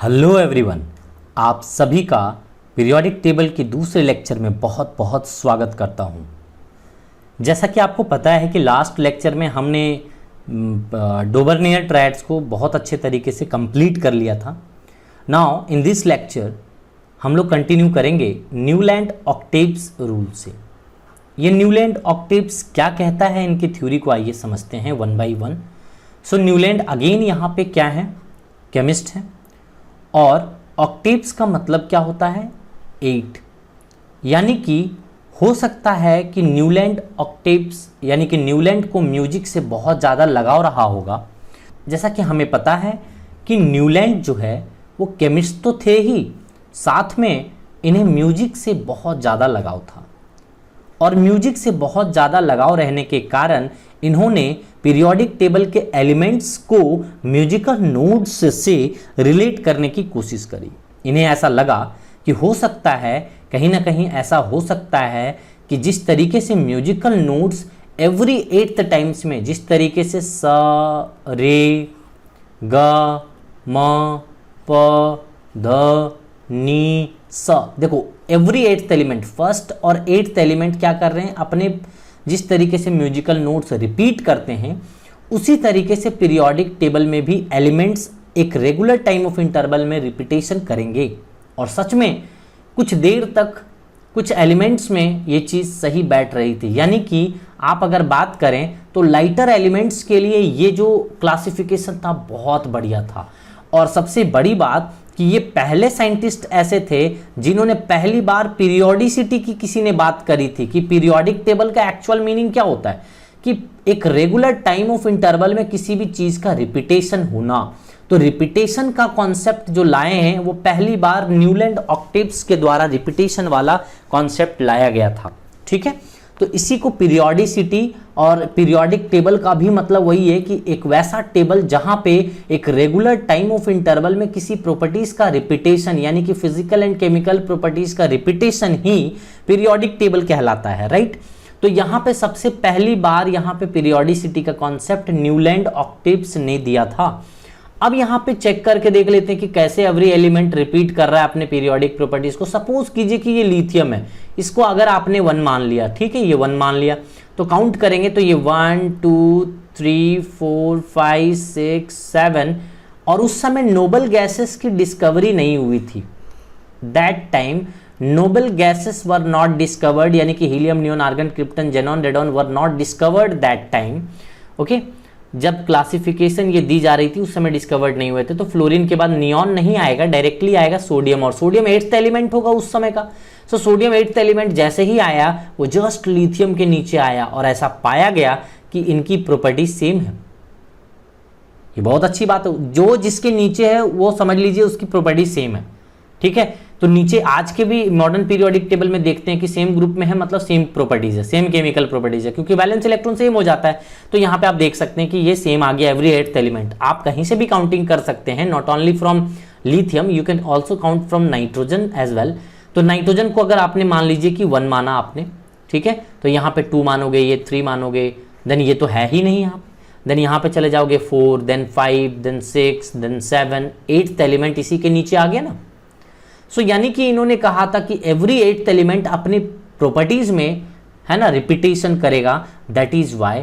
Hello everyone, आप सभी का पीरियोडिक टेबल के दूसरे लेक्चर में बहुत बहुत स्वागत करता हूं। जैसा कि आपको पता है कि लास्ट लेक्चर में हमने डोबरनियर ट्रायड्स को बहुत अच्छे तरीके से कंप्लीट कर लिया था। नाउ इन दिस लेक्चर हम लोग कंटिन्यू करेंगे न्यूलैंड ऑक्टेव्स रूल से। ये न्यूलैंड ऑक्टेव्स क्या कहता है, इनकी थ्योरी को आइए समझते हैं one by one. So Newland again यहाँ पे क्या है, केमिस्ट है, और ऑक्टेव्स का मतलब क्या होता है, 8। यानी कि हो सकता है कि न्यूलैंड ऑक्टेव्स यानी कि न्यूलैंड को म्यूजिक से बहुत ज़्यादा लगाव रहा होगा। जैसा कि हमें पता है कि न्यूलैंड जो है वो केमिस्ट तो थे ही, साथ में इन्हें म्यूजिक से बहुत ज़्यादा लगाव था, और म्यूजिक से बहुत ज़्यादा लगाव रहने के कारण इन्होंने पीरियोडिक टेबल के एलिमेंट्स को म्यूजिकल नोट्स से रिलेट करने की कोशिश करी। इन्हें ऐसा लगा कि हो सकता है, कहीं ना कहीं ऐसा हो सकता है कि जिस तरीके से musical notes every 8th times में, जिस तरीके से स, रे, ग, म, प, ध, नी, स, देखो एवरी 8th एलिमेंट, फर्स्ट और 8th एलिमेंट क्या कर रहे हैं, अपने जिस तरीके से म्यूजिकल नोट्स रिपीट करते हैं उसी तरीके से पीरियोडिक टेबल में भी एलिमेंट्स एक रेगुलर टाइम ऑफ इंटरवल में रिपीटेशन करेंगे। और सच में कुछ देर तक कुछ एलिमेंट्स में ये चीज़ सही बैठ रही थी। यानी कि आप अगर बात करें तो लाइटर एलिमेंट्स के लिए ये जो क्लासिफिकेशन था बहुत बढ़िया था। और सबसे बड़ी बात कि ये पहले साइंटिस्ट ऐसे थे जिन्होंने पहली बार पीरियोडिसिटी की किसी ने बात करी थी कि पीरियोडिक टेबल का एक्चुअल मीनिंग क्या होता है, कि एक रेगुलर टाइम ऑफ इंटरवल में किसी भी चीज का रिपीटेशन होना। तो रिपीटेशन का कॉन्सेप्ट जो लाए हैं वो पहली बार न्यूलैंड ऑक्टेव्स के द्वारा रिपीटेशन वाला कॉन्सेप्ट लाया गया था। ठीक है, तो इसी को पीरियोडिसिटी और पीरियोडिक टेबल का भी मतलब वही है कि एक वैसा टेबल जहां पे एक रेगुलर टाइम ऑफ इंटरवल में किसी प्रॉपर्टीज का रिपीटेशन, यानी कि फिजिकल एंड केमिकल प्रॉपर्टीज का रिपीटेशन ही पीरियोडिक टेबल कहलाता है, राइट। तो यहाँ पे सबसे पहली बार यहाँ पे पीरियोडिसिटी का कॉन्सेप्ट न्यूलैंड ऑक्टेव्स ने दिया था। अब यहाँ पे चेक करके देख लेते हैं कि कैसे एवरी एलिमेंट रिपीट कर रहा है अपने पीरियोडिक प्रॉपर्टीज को। सपोज कीजिए कि ये लिथियम है, इसको अगर आपने 1 मान लिया, ठीक है, ये 1 मान लिया, तो काउंट करेंगे तो ये 1 2 3 4 5 6 7, और उस समय नोबल गैसेस की डिस्कवरी नहीं हुई थी। That time noble gases were not discovered, यानी कि helium, neon, argon, krypton, xenon, radon were not discovered that time. Okay, जब क्लासिफिकेशन ये दी जा रही थी उस समय डिस्कवर्ड नहीं हुए थे। तो फ्लोरीन के बाद नियॉन नहीं आएगा, डायरेक्टली आएगा सोडियम, और सोडियम 8th एलिमेंट होगा उस समय का। सो सोडियम 8th एलिमेंट जैसे ही आया वो जस्ट लिथियम के नीचे आया, और ऐसा पाया गया कि इनकी प्रॉपर्टी सेम है। ये बहुत अच्छी बात है, जो जिसके नीचे है वो समझ लीजिए उसकी प्रॉपर्टी सेम है। ठीक है, तो नीचे आज के भी मॉडर्न पीरियोडिक टेबल में देखते हैं कि सेम ग्रुप में है, मतलब सेम प्रॉपर्टीज है, सेम केमिकल प्रॉपर्टीज है, क्योंकि वैलेंस इलेक्ट्रॉन सेम हो जाता है। तो यहाँ पे आप देख सकते हैं कि ये सेम आ गया एवरी 8th एलिमेंट। आप कहीं से भी काउंटिंग कर सकते हैं, not only from lithium, you can also count from nitrogen as well. तो नाइट्रोजन को अगर आपने मान लीजिए कि 1 माना आपने, ठीक है, तो यहाँ पे 2 मानोगे, ये 3 मानोगे, देन ये तो है ही नहीं यहाँ पे, देन यहाँ पे चले जाओगे 4, then 5, then 6, then 7, 8th element इसी के नीचे आ गया ना। सो यानी कि इन्होंने कहा था कि एवरी 8th एलिमेंट अपनी प्रॉपर्टीज में है ना रिपीटेशन करेगा। दैट इज वाई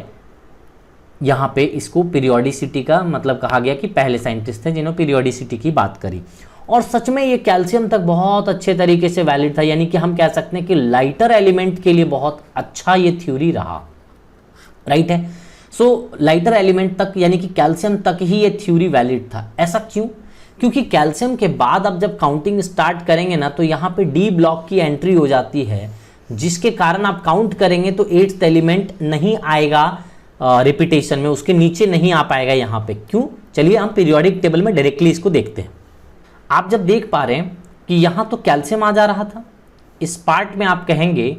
यहाँ पे इसको पीरियोडिसिटी का मतलब कहा गया कि पहले साइंटिस्ट थे जिन्होंने पीरियोडिसिटी की बात करी। और सच में ये कैल्शियम तक बहुत अच्छे तरीके से वैलिड था, यानी कि हम कह सकते हैं कि लाइटर एलिमेंट के लिए बहुत अच्छा ये थ्योरी रहा, राइट है। सो लाइटर एलिमेंट तक यानी कि कैल्शियम तक ही ये थ्योरी वैलिड था। ऐसा क्यों? क्योंकि कैल्शियम के बाद आप जब काउंटिंग स्टार्ट करेंगे ना तो यहाँ पे डी ब्लॉक की एंट्री हो जाती है, जिसके कारण आप काउंट करेंगे तो 8th एलिमेंट नहीं आएगा रिपीटेशन में, उसके नीचे नहीं आ पाएगा यहाँ पे। क्यों? चलिए हम पीरियोडिक टेबल में डायरेक्टली इसको देखते हैं। आप जब देख पा रहे हैं कि यहाँ तो कैल्शियम आ जा रहा था, इस पार्ट में आप कहेंगे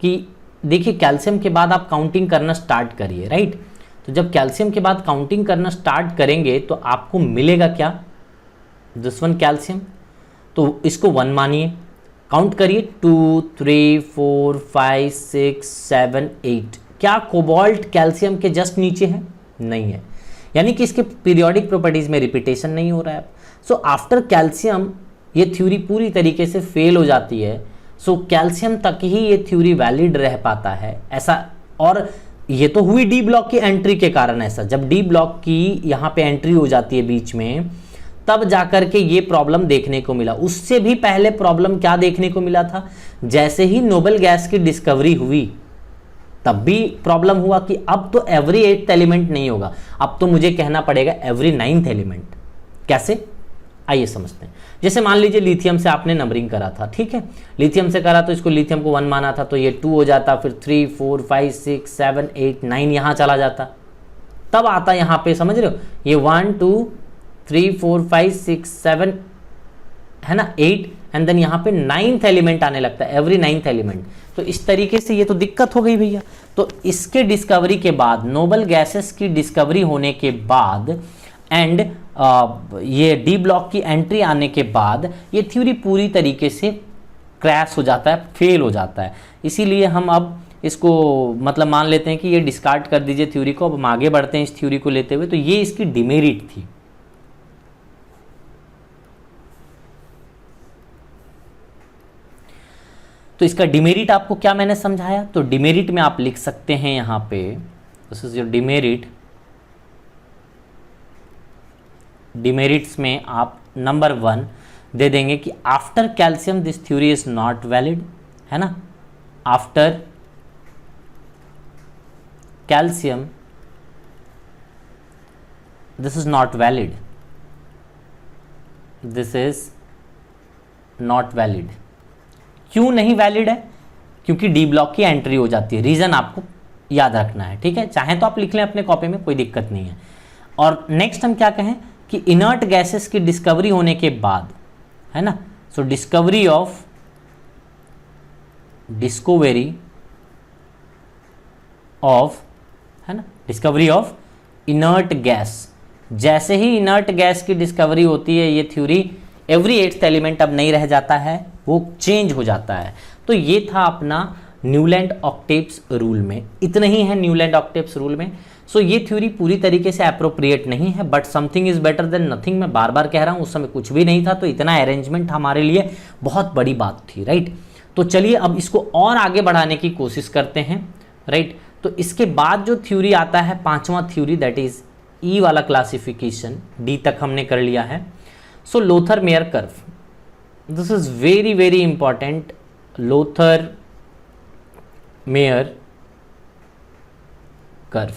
कि देखिए कैल्शियम के बाद आप काउंटिंग करना स्टार्ट करिए, राइट। तो जब कैल्शियम के बाद काउंटिंग करना स्टार्ट करेंगे तो आपको मिलेगा क्या, दिस वन कैल्शियम। तो इसको 1 मानिए, काउंट करिए 2 3 4 5 6 7 8। क्या कोबाल्ट कैल्शियम के जस्ट नीचे है? नहीं है, यानी कि इसके पीरियोडिक प्रॉपर्टीज में रिपीटेशन नहीं हो रहा है। सो आफ्टर कैल्शियम ये थ्योरी पूरी तरीके से फेल हो जाती है। सो कैल्शियम तक ही ये थ्योरी वैलिड रह पाता है ऐसा। और ये तो हुई डी ब्लॉक की एंट्री के कारण ऐसा, जब डी ब्लॉक की यहाँ पे एंट्री हो जाती है बीच में, तब जाकर के ये प्रॉब्लम देखने को मिला। उससे भी पहले प्रॉब्लम क्या देखने को मिला था, जैसे ही नोबल गैस की डिस्कवरी हुई तब भी प्रॉब्लम हुआ कि अब तो एवरी 8th एलिमेंट नहीं होगा, अब तो मुझे कहना पड़ेगा एवरी 9th एलिमेंट। कैसे, आइए समझते हैं। जैसे मान लीजिए लिथियम से आपने नंबरिंग करा था, ठीक है, लिथियम से करा तो इसको लिथियम को 1 माना था, तो ये 2 हो जाता, फिर 3 4 5 6 7 8 9 यहां चला जाता, तब आता यहां पे, समझ रहे हो, ये 1 2 3 4 5 6 7 है ना 8, एंड देन यहाँ पे 9th एलिमेंट आने लगता है, एवरी 9th एलिमेंट। तो इस तरीके से ये तो दिक्कत हो गई भैया। तो इसके डिस्कवरी के बाद, नोबल गैसेस की डिस्कवरी होने के बाद एंड ये डी ब्लॉक की एंट्री आने के बाद ये थ्योरी पूरी तरीके से क्रैश हो जाता है, फेल हो जाता है। इसीलिए हम अब इसको मतलब मान लेते हैं कि ये डिस्कार्ड कर दीजिए थ्योरी को, अब हम आगे बढ़ते हैं इस थ्योरी को लेते हुए। तो ये इसकी डिमेरिट थी। तो इसका डिमेरिट आपको क्या मैंने समझाया, तो डिमेरिट में आप लिख सकते हैं यहाँ पे, this is your demerit. Demerits में आप नंबर 1 दे देंगे कि after calcium this theory is not valid, है ना, after calcium this is not valid, this is not valid. क्यों नहीं वैलिड है, क्योंकि डी ब्लॉक की एंट्री हो जाती है। रीजन आपको याद रखना है, ठीक है, चाहे तो आप लिख लें अपने कॉपी में, कोई दिक्कत नहीं है। और नेक्स्ट हम क्या कहें कि इनर्ट गैसेस की डिस्कवरी होने के बाद, है ना, सो डिस्कवरी ऑफ है ना, डिस्कवरी ऑफ इनर्ट गैस। जैसे ही इनर्ट गैस की डिस्कवरी होती है, ये थ्योरी एवरी 8th एलिमेंट अब नहीं रह जाता है, वो चेंज हो जाता है। तो ये था अपना न्यूलैंड ऑक्टेव्स रूल में, इतना ही है न्यूलैंड ऑक्टेव्स रूल में। सो ये थ्योरी पूरी तरीके से अप्रोप्रिएट नहीं है, but something is better than nothing. मैं बार बार कह रहा हूँ, उस समय कुछ भी नहीं था, तो इतना अरेंजमेंट हमारे लिए बहुत बड़ी बात थी, राइट। तो चलिए अब इसको और आगे बढ़ाने की कोशिश करते हैं, राइट। तो इसके बाद जो थ्योरी आता है 5वां थ्योरी, दैट इज ई वाला क्लासिफिकेशन, डी तक हमने कर लिया है। So Lothar Meyer curve, this is very very important. Lothar Meyer curve,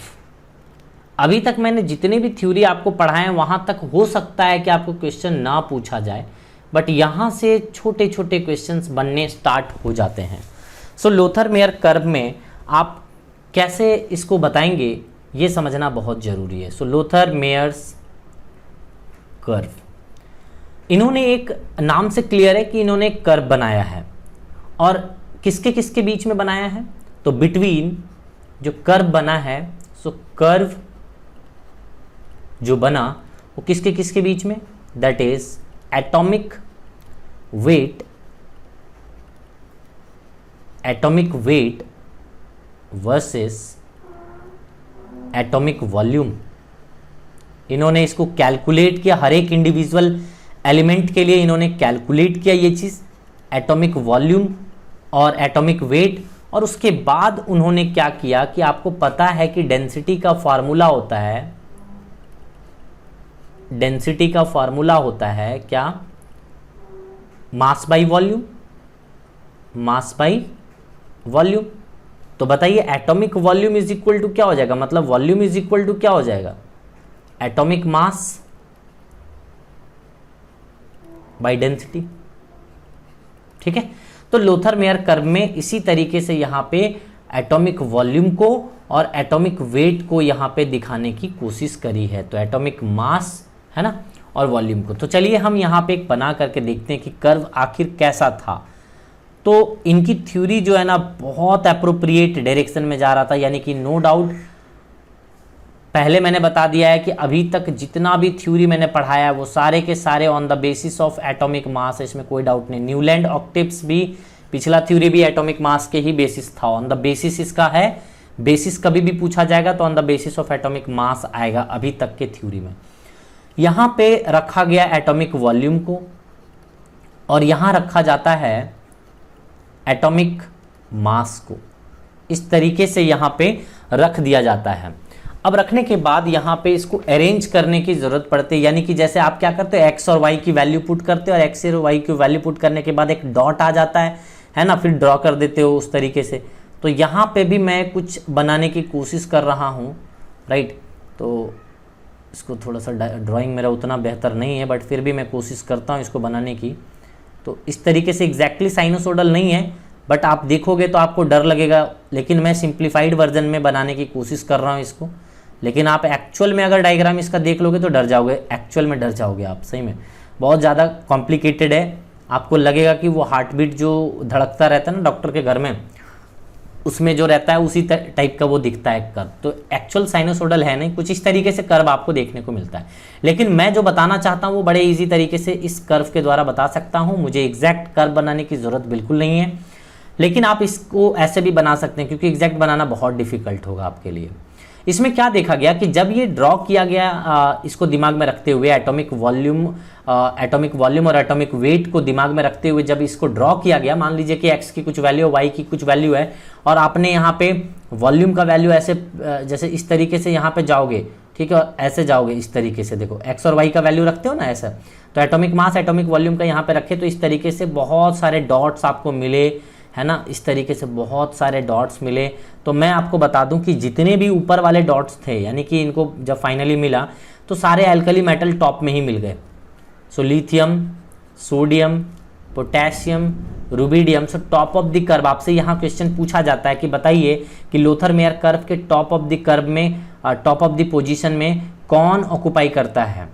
अभी तक मैंने जितने भी थ्योरी आपको पढ़ाए हैं वहां तक हो सकता है कि आपको क्वेश्चन ना पूछा जाए, बट यहां से छोटे छोटे क्वेश्चंस बनने स्टार्ट हो जाते हैं। सो लोथर मेयर कर्व में आप कैसे इसको बताएंगे ये समझना बहुत जरूरी है। सो लोथर मेयर्स कर्व, इन्होंने एक नाम से क्लियर है कि इन्होंने एक कर्व बनाया है, और किसके किसके बीच में बनाया है, तो बिटवीन जो कर्व बना है, सो कर्व जो बना वो किसके किसके बीच में, that is atomic weight versus atomic volume. इन्होंने इसको कैलकुलेट किया, हर एक इंडिविजुअल एलिमेंट के लिए इन्होंने कैलकुलेट किया ये चीज, एटॉमिक वॉल्यूम और एटॉमिक वेट। और उसके बाद उन्होंने क्या किया कि आपको पता है कि डेंसिटी का फार्मूला होता है, डेंसिटी का फार्मूला होता है क्या, mass by volume, mass by volume. तो बताइए atomic volume is equal to क्या हो जाएगा, मतलब वॉल्यूम इज इक्वल टू क्या हो जाएगा, एटॉमिक मास बाई डेंसिटी, ठीक है। तो लोथर मेयर कर्व में इसी तरीके से यहाँ पे एटॉमिक वॉल्यूम को और एटॉमिक वेट को यहाँ पे दिखाने की कोशिश करी है, तो एटॉमिक मास है ना और वॉल्यूम को। तो चलिए हम यहाँ पे एक बना करके देखते हैं कि कर्व आखिर कैसा था। तो इनकी थ्योरी जो है ना बहुत अप्रोप्रिएट डायरेक्शन में जा रहा था, यानी कि नो डाउट पहले मैंने बता दिया है कि अभी तक जितना भी थ्योरी मैंने पढ़ाया है वो सारे के सारे on the basis of atomic मास है, इसमें कोई डाउट नहीं। न्यूलैंड ऑक्टेव्स भी, पिछला थ्योरी भी एटॉमिक मास के ही बेसिस था, ऑन द बेसिस इसका है। बेसिस कभी भी पूछा जाएगा तो on the basis of atomic मास आएगा अभी तक के थ्योरी में। यहाँ पे रखा गया एटॉमिक वॉल्यूम को और यहाँ रखा जाता है एटॉमिक मास को। इस तरीके से यहाँ पे रख दिया जाता है। अब रखने के बाद यहाँ पे इसको अरेंज करने की ज़रूरत पड़ती है, यानी कि जैसे आप क्या करते हो, एक्स और वाई की वैल्यू पुट करते हो और एक्स और वाई की वैल्यू पुट करने के बाद एक डॉट आ जाता है ना, फिर ड्रॉ कर देते हो उस तरीके से। तो यहाँ पे भी मैं कुछ बनाने की कोशिश कर रहा हूँ, राइट। तो इसको थोड़ा सा ड्राइंग मेरा उतना बेहतर नहीं है, बट फिर भी मैं कोशिश करता हूँ इसको बनाने की। तो इस तरीके से एग्जैक्टली साइनोसॉइडल नहीं है, बट आप देखोगे तो आपको डर लगेगा, लेकिन मैं सिंप्लीफाइड वर्जन में बनाने की कोशिश कर रहा हूँ इसको। लेकिन आप एक्चुअल में अगर डायग्राम इसका देख लोगे तो डर जाओगे, एक्चुअल में डर जाओगे आप, सही में बहुत ज़्यादा कॉम्प्लिकेटेड है। आपको लगेगा कि वो हार्ट बीट जो धड़कता रहता है ना डॉक्टर के घर में, उसमें जो रहता है उसी टाइप का वो दिखता है कर्व। तो एक्चुअल साइनोसॉइडल है नहीं, कुछ इस तरीके से कर्व आपको देखने को मिलता है। लेकिन मैं जो बताना चाहता हूँ वो बड़े ईजी तरीके से इस कर्व के द्वारा बता सकता हूँ। मुझे एग्जैक्ट कर्व बनाने की ज़रूरत बिल्कुल नहीं है, लेकिन आप इसको ऐसे भी बना सकते हैं, क्योंकि एग्जैक्ट बनाना बहुत डिफिकल्ट होगा आपके लिए। इसमें क्या देखा गया कि जब ये ड्रॉ किया गया, इसको दिमाग में रखते हुए एटॉमिक वॉल्यूम और एटॉमिक वेट को दिमाग में रखते हुए जब इसको ड्रॉ किया गया, मान लीजिए कि एक्स की कुछ वैल्यू, वाई की कुछ वैल्यू है, और आपने यहाँ पे वॉल्यूम का वैल्यू ऐसे जैसे इस तरीके से यहाँ पे जाओगे, ठीक है, और ऐसे जाओगे इस तरीके से, देखो एक्स और वाई का वैल्यू रखते हो ना ऐसा। तो एटॉमिक मास एटॉमिक वॉल्यूम का यहाँ पे रखे तो इस तरीके से बहुत सारे डॉट्स आपको मिले, है ना, इस तरीके से बहुत सारे डॉट्स मिले। तो मैं आपको बता दूं कि जितने भी ऊपर वाले डॉट्स थे, यानी कि इनको जब फाइनली मिला तो सारे एल्कली मेटल टॉप में ही मिल गए। So lithium, sodium, potassium, rubidium. So top of the curve, आपसे यहाँ क्वेश्चन पूछा जाता है कि बताइए कि लोथर मेयर कर्व के टॉप ऑफ द कर्व में, टॉप ऑफ द पोजीशन में कौन ऑक्युपाई करता है।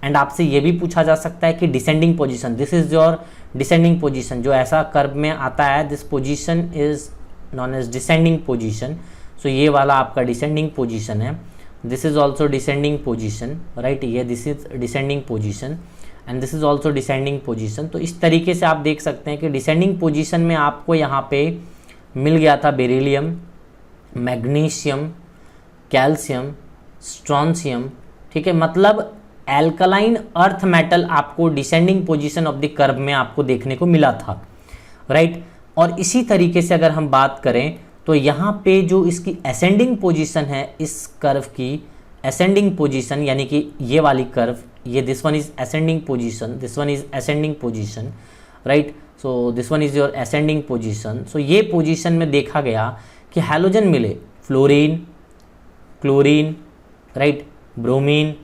एंड आपसे ये भी पूछा जा सकता है कि descending position, this is your descending position, जो ऐसा कर्व में आता है, this position is known as descending position. So ये वाला आपका डिसेंडिंग पोजीशन है, this is also descending position, right, ये this is descending position and this is also descending position. तो इस तरीके से आप देख सकते हैं कि डिसेंडिंग पोजीशन में आपको यहाँ पे मिल गया था बेरिलियम, मैग्नीशियम, कैल्शियम, स्ट्रॉन्शियम, ठीक है, मतलब एल्कलाइन अर्थ मेटल आपको descending position of the curve में आपको देखने को मिला था, राइट। और इसी तरीके से अगर हम बात करें तो यहाँ पे जो इसकी असेंडिंग पोजीशन है, इस कर्व की असेंडिंग पोजीशन, यानी कि ये वाली कर्व, ये this one is ascending position, this one is ascending position, right. So this one is your ascending position. So ये पोजीशन में देखा गया कि हैलोजन मिले, fluorine, chlorine, right, bromine.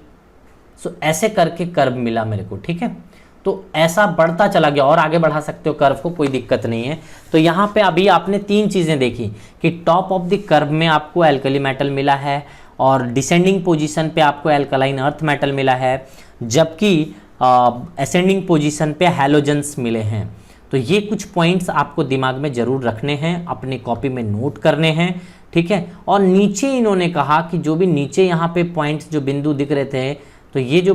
So ऐसे करके कर्व मिला मेरे को, ठीक है। तो ऐसा बढ़ता चला गया, और आगे बढ़ा सकते हो कर्व को, कोई दिक्कत नहीं है। तो यहाँ पे अभी आपने तीन चीज़ें देखी कि टॉप ऑफ द कर्व में आपको एल्कली मेटल मिला है और डिसेंडिंग पोजीशन पे आपको एल्कलाइन अर्थ मेटल मिला है, जबकि असेंडिंग पोजीशन पे हैलोजेंस मिले हैं। तो ये कुछ पॉइंट्स आपको दिमाग में जरूर रखने हैं, अपनी कॉपी में नोट करने हैं, ठीक है। और नीचे इन्होंने कहा कि जो भी नीचे यहाँ पे पॉइंट्स जो बिंदु दिख रहे थे, तो ये जो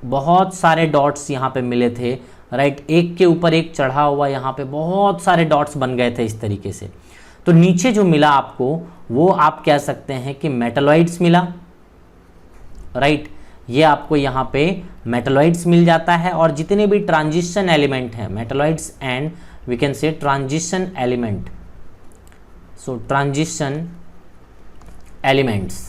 बहुत सारे डॉट्स यहाँ पे मिले थे, राइट, एक के ऊपर एक चढ़ा हुआ यहाँ पे बहुत सारे डॉट्स बन गए थे इस तरीके से। तो नीचे जो मिला आपको वो आप कह सकते हैं कि मेटलॉइड्स मिला, राइट, ये आपको यहाँ पे मेटलॉइड्स मिल जाता है। और जितने भी ट्रांजिशन एलिमेंट हैं, metalloids and we can say transition element, so transition elements,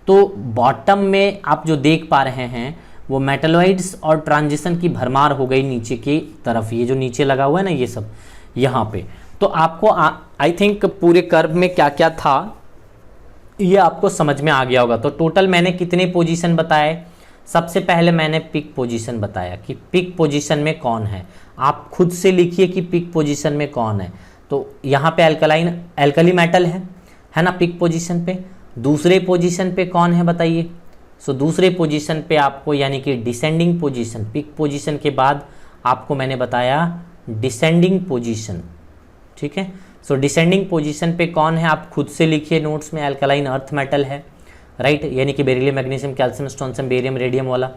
तो बॉटम में आप जो देख पा रहे हैं वो मेटलॉइड्स और ट्रांजिशन की भरमार हो गई नीचे की तरफ, ये जो नीचे लगा हुआ है ना ये सब यहाँ पे। तो आपको आई थिंक पूरे कर्व में क्या क्या था ये आपको समझ में आ गया होगा। तो टोटल मैंने कितने पोजीशन बताए, सबसे पहले मैंने पिक पोजीशन बताया कि पिक पोजीशन में कौन है, आप खुद से लिखिए कि पिक पोजीशन में कौन है। तो यहाँ पे एल्कली मेटल है ना पिक पोजीशन पे। दूसरे पोजीशन पे कौन है बताइए। सो दूसरे पोजीशन पे आपको, यानी कि डिसेंडिंग पोजीशन, पिक पोजीशन के बाद आपको मैंने बताया डिसेंडिंग पोजीशन, ठीक है। सो डिसेंडिंग पोजीशन पे कौन है आप खुद से लिखिए नोट्स में, एल्कलाइन अर्थ मेटल है, राइट, यानी कि beryllium, magnesium, calcium, strontium, barium, radium वाला,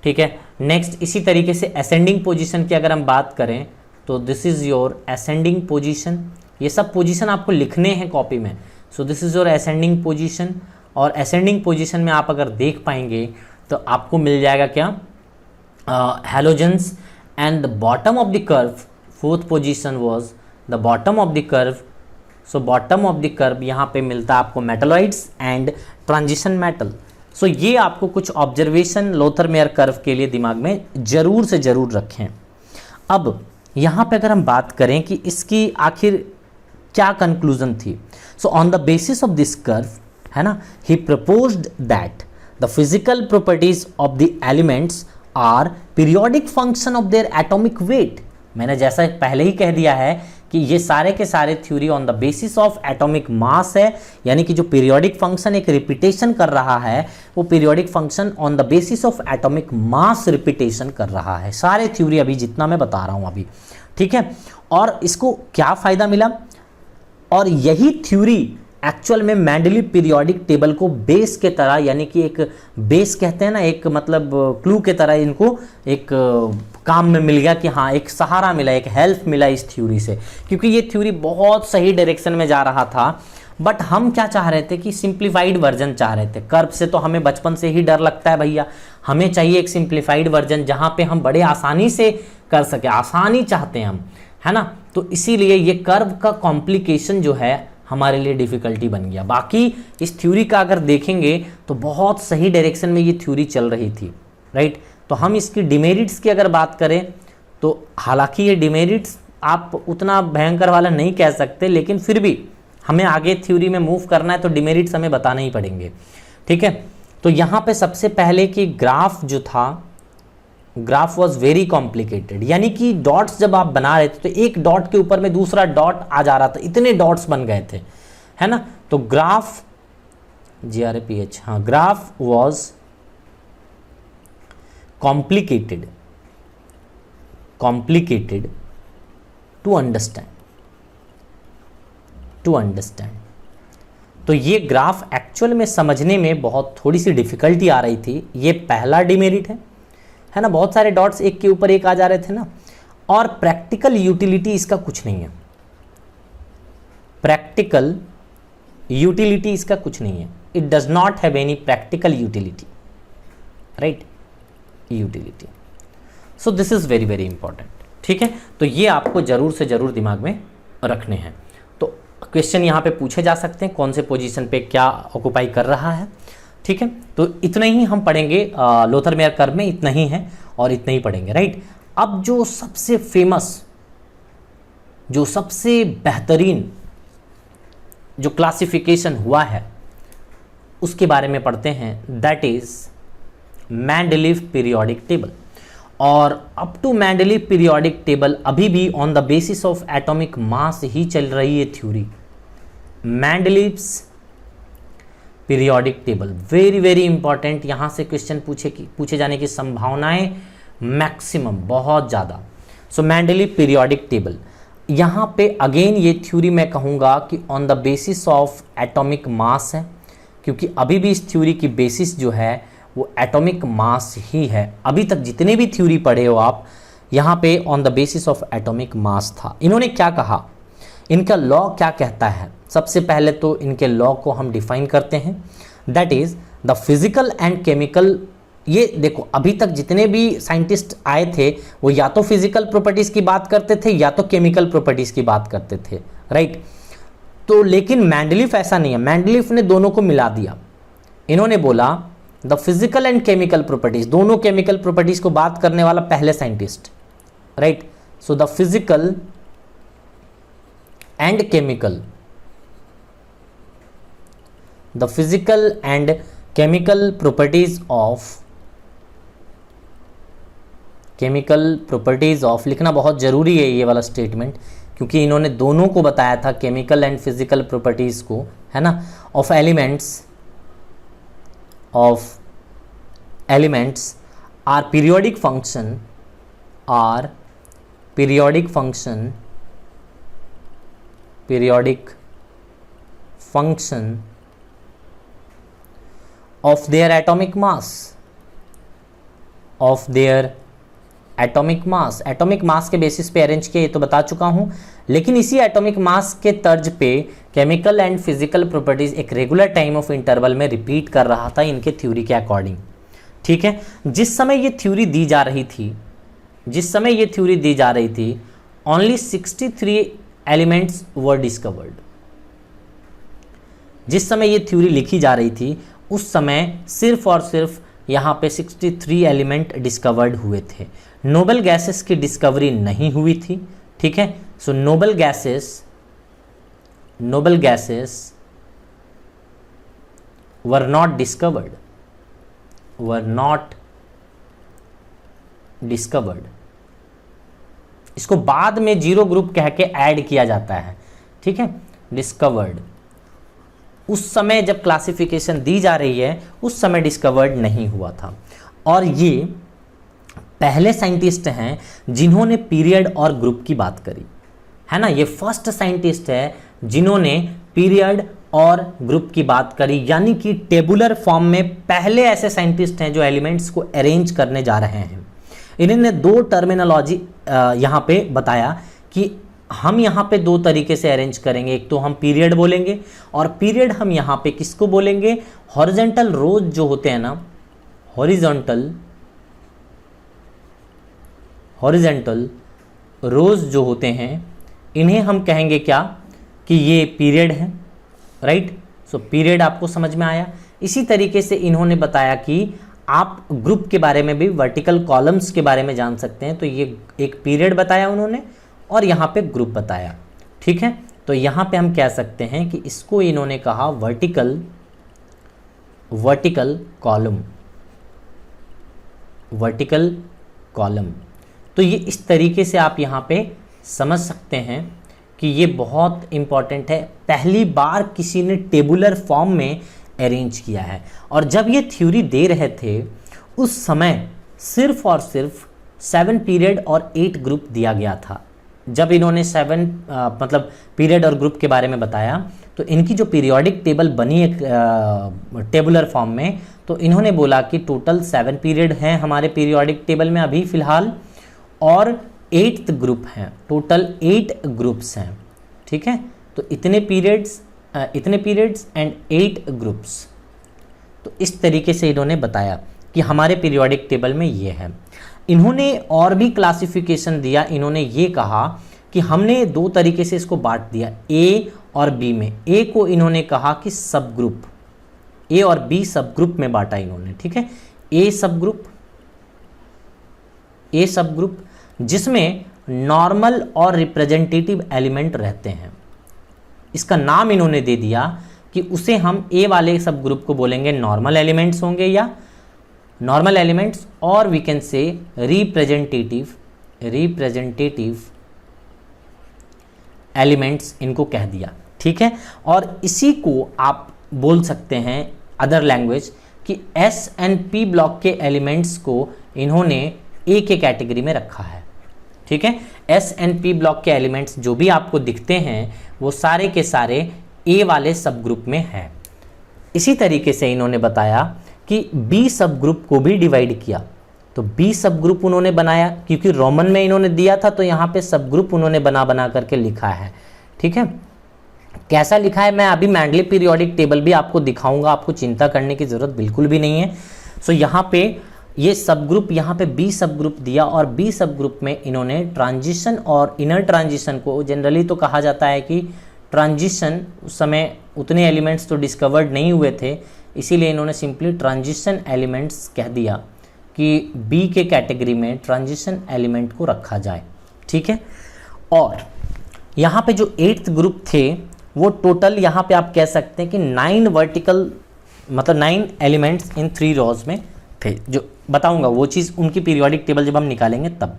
ठीक है। नेक्स्ट इसी तरीके से असेंडिंग पोजीशन की अगर हम बात करें तो this is your ascending position. ये सब पोजीशन आपको लिखने हैं कॉपी में। So this is your ascending position. और असेंडिंग पोजीशन में आप अगर देख पाएंगे तो आपको मिल जाएगा क्या, halogens, and the bottom of the curve, fourth position was the bottom of the curve. So bottom of the curve यहाँ पे मिलता है आपको मेटलॉइड्स एंड ट्रांजिशन मेटल। सो ये आपको कुछ ऑब्जर्वेशन लोथर-मेयर कर्व के लिए दिमाग में जरूर से जरूर रखें। अब यहाँ पे अगर हम बात करें कि इसकी आखिर क्या कंक्लूजन थी, so on the basis of this curve, है ना, he proposed that the physical properties of the elements are periodic function of their atomic weight. मैंने जैसा पहले ही कह दिया है कि ये सारे के सारे theory on the basis of atomic मास है, यानी कि जो पीरियोडिक फंक्शन एक रिपीटेशन कर रहा है वो periodic function on the basis of atomic mass repetition कर रहा है। सारे थ्योरी अभी जितना मैं बता रहा हूं अभी, ठीक है। और इसको क्या फायदा मिला, और यही थ्योरी एक्चुअल में मेंडलीव पीरियोडिक टेबल को बेस के तरह, यानी कि एक बेस कहते हैं ना, एक मतलब क्लू के तरह इनको एक काम में मिल गया कि हाँ एक सहारा मिला, एक हेल्प मिला इस थ्योरी से, क्योंकि ये थ्योरी बहुत सही डायरेक्शन में जा रहा था। बट हम क्या चाह रहे थे कि सिंप्लीफाइड वर्जन चाह रहे थे। कर्व से तो हमें बचपन से ही डर लगता है भैया, हमें चाहिए एक सिंप्लीफाइड वर्जन जहाँ पे हम बड़े आसानी से कर सके, आसानी चाहते हैं हम, है ना। तो इसीलिए ये कर्व का कॉम्प्लिकेशन जो है हमारे लिए डिफिकल्टी बन गया। बाकी इस थ्योरी का अगर देखेंगे तो बहुत सही डायरेक्शन में ये थ्योरी चल रही थी, राइट। तो हम इसकी डिमेरिट्स की अगर बात करें तो हालांकि ये डिमेरिट्स आप उतना भयंकर वाला नहीं कह सकते, लेकिन फिर भी हमें आगे थ्योरी में मूव करना है तो डिमेरिट्स हमें बताने ही पड़ेंगे, ठीक है। तो यहाँ पे सबसे पहले कि ग्राफ जो था, ग्राफ वॉज वेरी कॉम्प्लिकेटेड, यानी कि डॉट्स जब आप बना रहे थे तो एक डॉट के ऊपर में दूसरा डॉट आ जा रहा था, इतने डॉट्स बन गए थे, है ना। तो ग्राफ GRAPH, हाँ, graph was complicated to understand. तो ये ग्राफ एक्चुअल में समझने में बहुत थोड़ी सी डिफिकल्टी आ रही थी। ये पहला डिमेरिट है ना, बहुत सारे डॉट्स एक के ऊपर एक आ जा रहे थे ना। और प्रैक्टिकल यूटिलिटी इसका कुछ नहीं है, प्रैक्टिकल यूटिलिटी इसका कुछ नहीं है। It does not have any practical utility, right, utility. So this is very very important, ठीक है। तो ये आपको जरूर से जरूर दिमाग में रखने हैं। तो क्वेश्चन यहाँ पे पूछे जा सकते हैं कौन से पोजीशन पे क्या ऑक्युपाई कर रहा है, ठीक है। तो इतना ही हम पढ़ेंगे लोथर-मेयर कर्व में, इतना ही है और इतना ही पढ़ेंगे, राइट। अब जो सबसे फेमस, जो सबसे बेहतरीन जो क्लासिफिकेशन हुआ है उसके बारे में पढ़ते हैं, that is Mendeleev periodic table. और up to Mendeleev periodic table अभी भी on the basis of atomic mass ही चल रही है theory. Mendeleev's periodic table very very important, यहाँ से क्वेश्चन पूछे जाने की संभावनाएं मैक्सिमम, बहुत ज़्यादा। सो मेंडलीव पीरियोडिक टेबल, यहाँ पे अगेन ये थ्योरी मैं कहूँगा कि on the basis of atomic मास है, क्योंकि अभी भी इस थ्योरी की बेसिस जो है वो एटॉमिक मास ही है। अभी तक जितने भी थ्योरी पढ़े हो आप, यहाँ पे on the basis of atomic मास था। इन्होंने क्या कहा, इनका लॉ क्या कहता है, सबसे पहले तो इनके लॉ को हम डिफाइन करते हैं, that is the physical and chemical. ये देखो, अभी तक जितने भी साइंटिस्ट आए थे वो या तो फिजिकल प्रॉपर्टीज की बात करते थे या तो केमिकल प्रॉपर्टीज की बात करते थे, राइट। तो लेकिन मेंडलीव ऐसा नहीं है, मेंडलीव ने दोनों को मिला दिया। इन्होंने बोला the physical and chemical properties, दोनों केमिकल प्रॉपर्टीज को बात करने वाला पहले scientist, right. So the physical and chemical, the physical and chemical properties of, लिखना बहुत जरूरी है ये वाला स्टेटमेंट, क्योंकि इन्होंने दोनों को बताया था, केमिकल एंड फिजिकल प्रॉपर्टीज को, है ना, of elements are periodic function of their atomic mass, atomic mass के बेसिस पे अरेंज किया, ये तो बता चुका हूं। लेकिन इसी एटॉमिक मास के तर्ज पे केमिकल एंड फिजिकल प्रॉपर्टीज एक रेगुलर टाइम ऑफ इंटरवल में रिपीट कर रहा था इनके थ्योरी के अकॉर्डिंग, ठीक है, जिस समय ये थ्योरी दी जा रही थी ओनली 63 एलिमेंट्स वर डिस्कवर्ड। जिस समय ये थ्योरी लिखी जा रही थी उस समय सिर्फ और सिर्फ यहाँ पे 63 एलिमेंट डिस्कवर्ड हुए थे। नोबल गैसेस की डिस्कवरी नहीं हुई थी। ठीक है, so noble gases were not discovered. इसको बाद में जीरो ग्रुप कह के ऐड किया जाता है। ठीक है, डिस्कवर्ड उस समय जब क्लासिफिकेशन दी जा रही है उस समय डिस्कवर्ड नहीं हुआ था। और ये पहले साइंटिस्ट हैं जिन्होंने पीरियड और ग्रुप की बात करी है ना। ये फर्स्ट साइंटिस्ट है जिन्होंने पीरियड और ग्रुप की बात करी, यानी कि टेबुलर फॉर्म में पहले ऐसे साइंटिस्ट हैं जो एलिमेंट्स को अरेंज करने जा रहे हैं। इन्होंने दो टर्मिनोलॉजी यहाँ पे बताया कि हम यहाँ पे दो तरीके से अरेंज करेंगे। एक तो हम पीरियड बोलेंगे और पीरियड हम यहाँ पे किसको बोलेंगे, हॉरिजॉन्टल रोज जो होते हैं ना, हॉरिजॉन्टल रोज जो होते हैं इन्हें हम कहेंगे क्या कि ये पीरियड है। राइट, सो पीरियड आपको समझ में आया। इसी तरीके से इन्होंने बताया कि आप ग्रुप के बारे में भी, वर्टिकल कॉलम्स के बारे में जान सकते हैं। तो ये एक पीरियड बताया उन्होंने और यहाँ पे ग्रुप बताया। ठीक है, तो यहाँ पे हम कह सकते हैं कि इसको इन्होंने कहा वर्टिकल कॉलम। तो ये इस तरीके से आप यहाँ पे समझ सकते हैं कि ये बहुत इम्पॉर्टेंट है। पहली बार किसी ने टेबुलर फॉर्म में अरेंज किया है। और जब ये थ्योरी दे रहे थे उस समय सिर्फ और सिर्फ 7 पीरियड और 8 ग्रुप दिया गया था। जब इन्होंने 7 मतलब पीरियड और ग्रुप के बारे में बताया तो इनकी जो पीरियोडिक टेबल बनी एक टेबुलर फॉर्म में, तो इन्होंने बोला कि टोटल 7 पीरियड हैं हमारे पीरियोडिक टेबल में अभी फ़िलहाल, और 8th ग्रुप हैं। टोटल 8 ग्रुप्स हैं। ठीक है, तो इतने पीरियड्स एंड 8 ग्रुप्स। तो इस तरीके से इन्होंने बताया कि हमारे पीरियोडिक टेबल में ये है। इन्होंने और भी क्लासिफिकेशन दिया। इन्होंने ये कहा कि हमने दो तरीके से इसको बांट दिया, ए और बी में। ए को इन्होंने कहा कि सब ग्रुप, ए और बी सब ग्रुप में बांटा इन्होंने। ठीक है, ए सब ग्रुप जिसमें नॉर्मल और रिप्रेजेंटेटिव एलिमेंट रहते हैं। इसका नाम इन्होंने दे दिया कि उसे हम ए वाले सब ग्रुप को बोलेंगे नॉर्मल एलिमेंट्स होंगे या नॉर्मल एलिमेंट्स, और we can say representative elements इनको कह दिया। ठीक है, और इसी को आप बोल सकते हैं अदर लैंग्वेज कि एस एंड पी ब्लॉक के एलिमेंट्स को इन्होंने ए के कैटेगरी में रखा है। ठीक है, एस एंड पी ब्लॉक के एलिमेंट्स जो भी आपको दिखते हैं वो सारे के सारे ए वाले सब ग्रुप में हैं। इसी तरीके से इन्होंने बताया कि बी सब ग्रुप को भी डिवाइड किया। तो बी सब ग्रुप उन्होंने बनाया, क्योंकि रोमन में इन्होंने दिया था तो यहाँ पे सब ग्रुप उन्होंने बना करके लिखा है। ठीक है, कैसा लिखा है मैं अभी मैंडले पीरियोडिक टेबल भी आपको दिखाऊंगा, आपको चिंता करने की ज़रूरत बिल्कुल भी नहीं है। सो यहाँ पे ये सब ग्रुप, यहाँ पे बी सब ग्रुप दिया और बी सब ग्रुप में इन्होंने ट्रांजिशन और इनर ट्रांजिशन को, जनरली तो कहा जाता है कि ट्रांजिशन उस समय उतने एलिमेंट्स तो डिस्कवर्ड नहीं हुए थे, इसीलिए इन्होंने सिंपली ट्रांजिशन एलिमेंट्स कह दिया कि बी के कैटेगरी में ट्रांजिशन एलिमेंट को रखा जाए। ठीक है, और यहाँ पे जो 8th ग्रुप थे वो टोटल यहाँ पे आप कह सकते हैं कि 9 वर्टिकल, मतलब 9 एलिमेंट्स इन 3 रॉज में थे। जो बताऊंगा वो चीज़ उनकी पीरियोडिक टेबल जब हम निकालेंगे तब।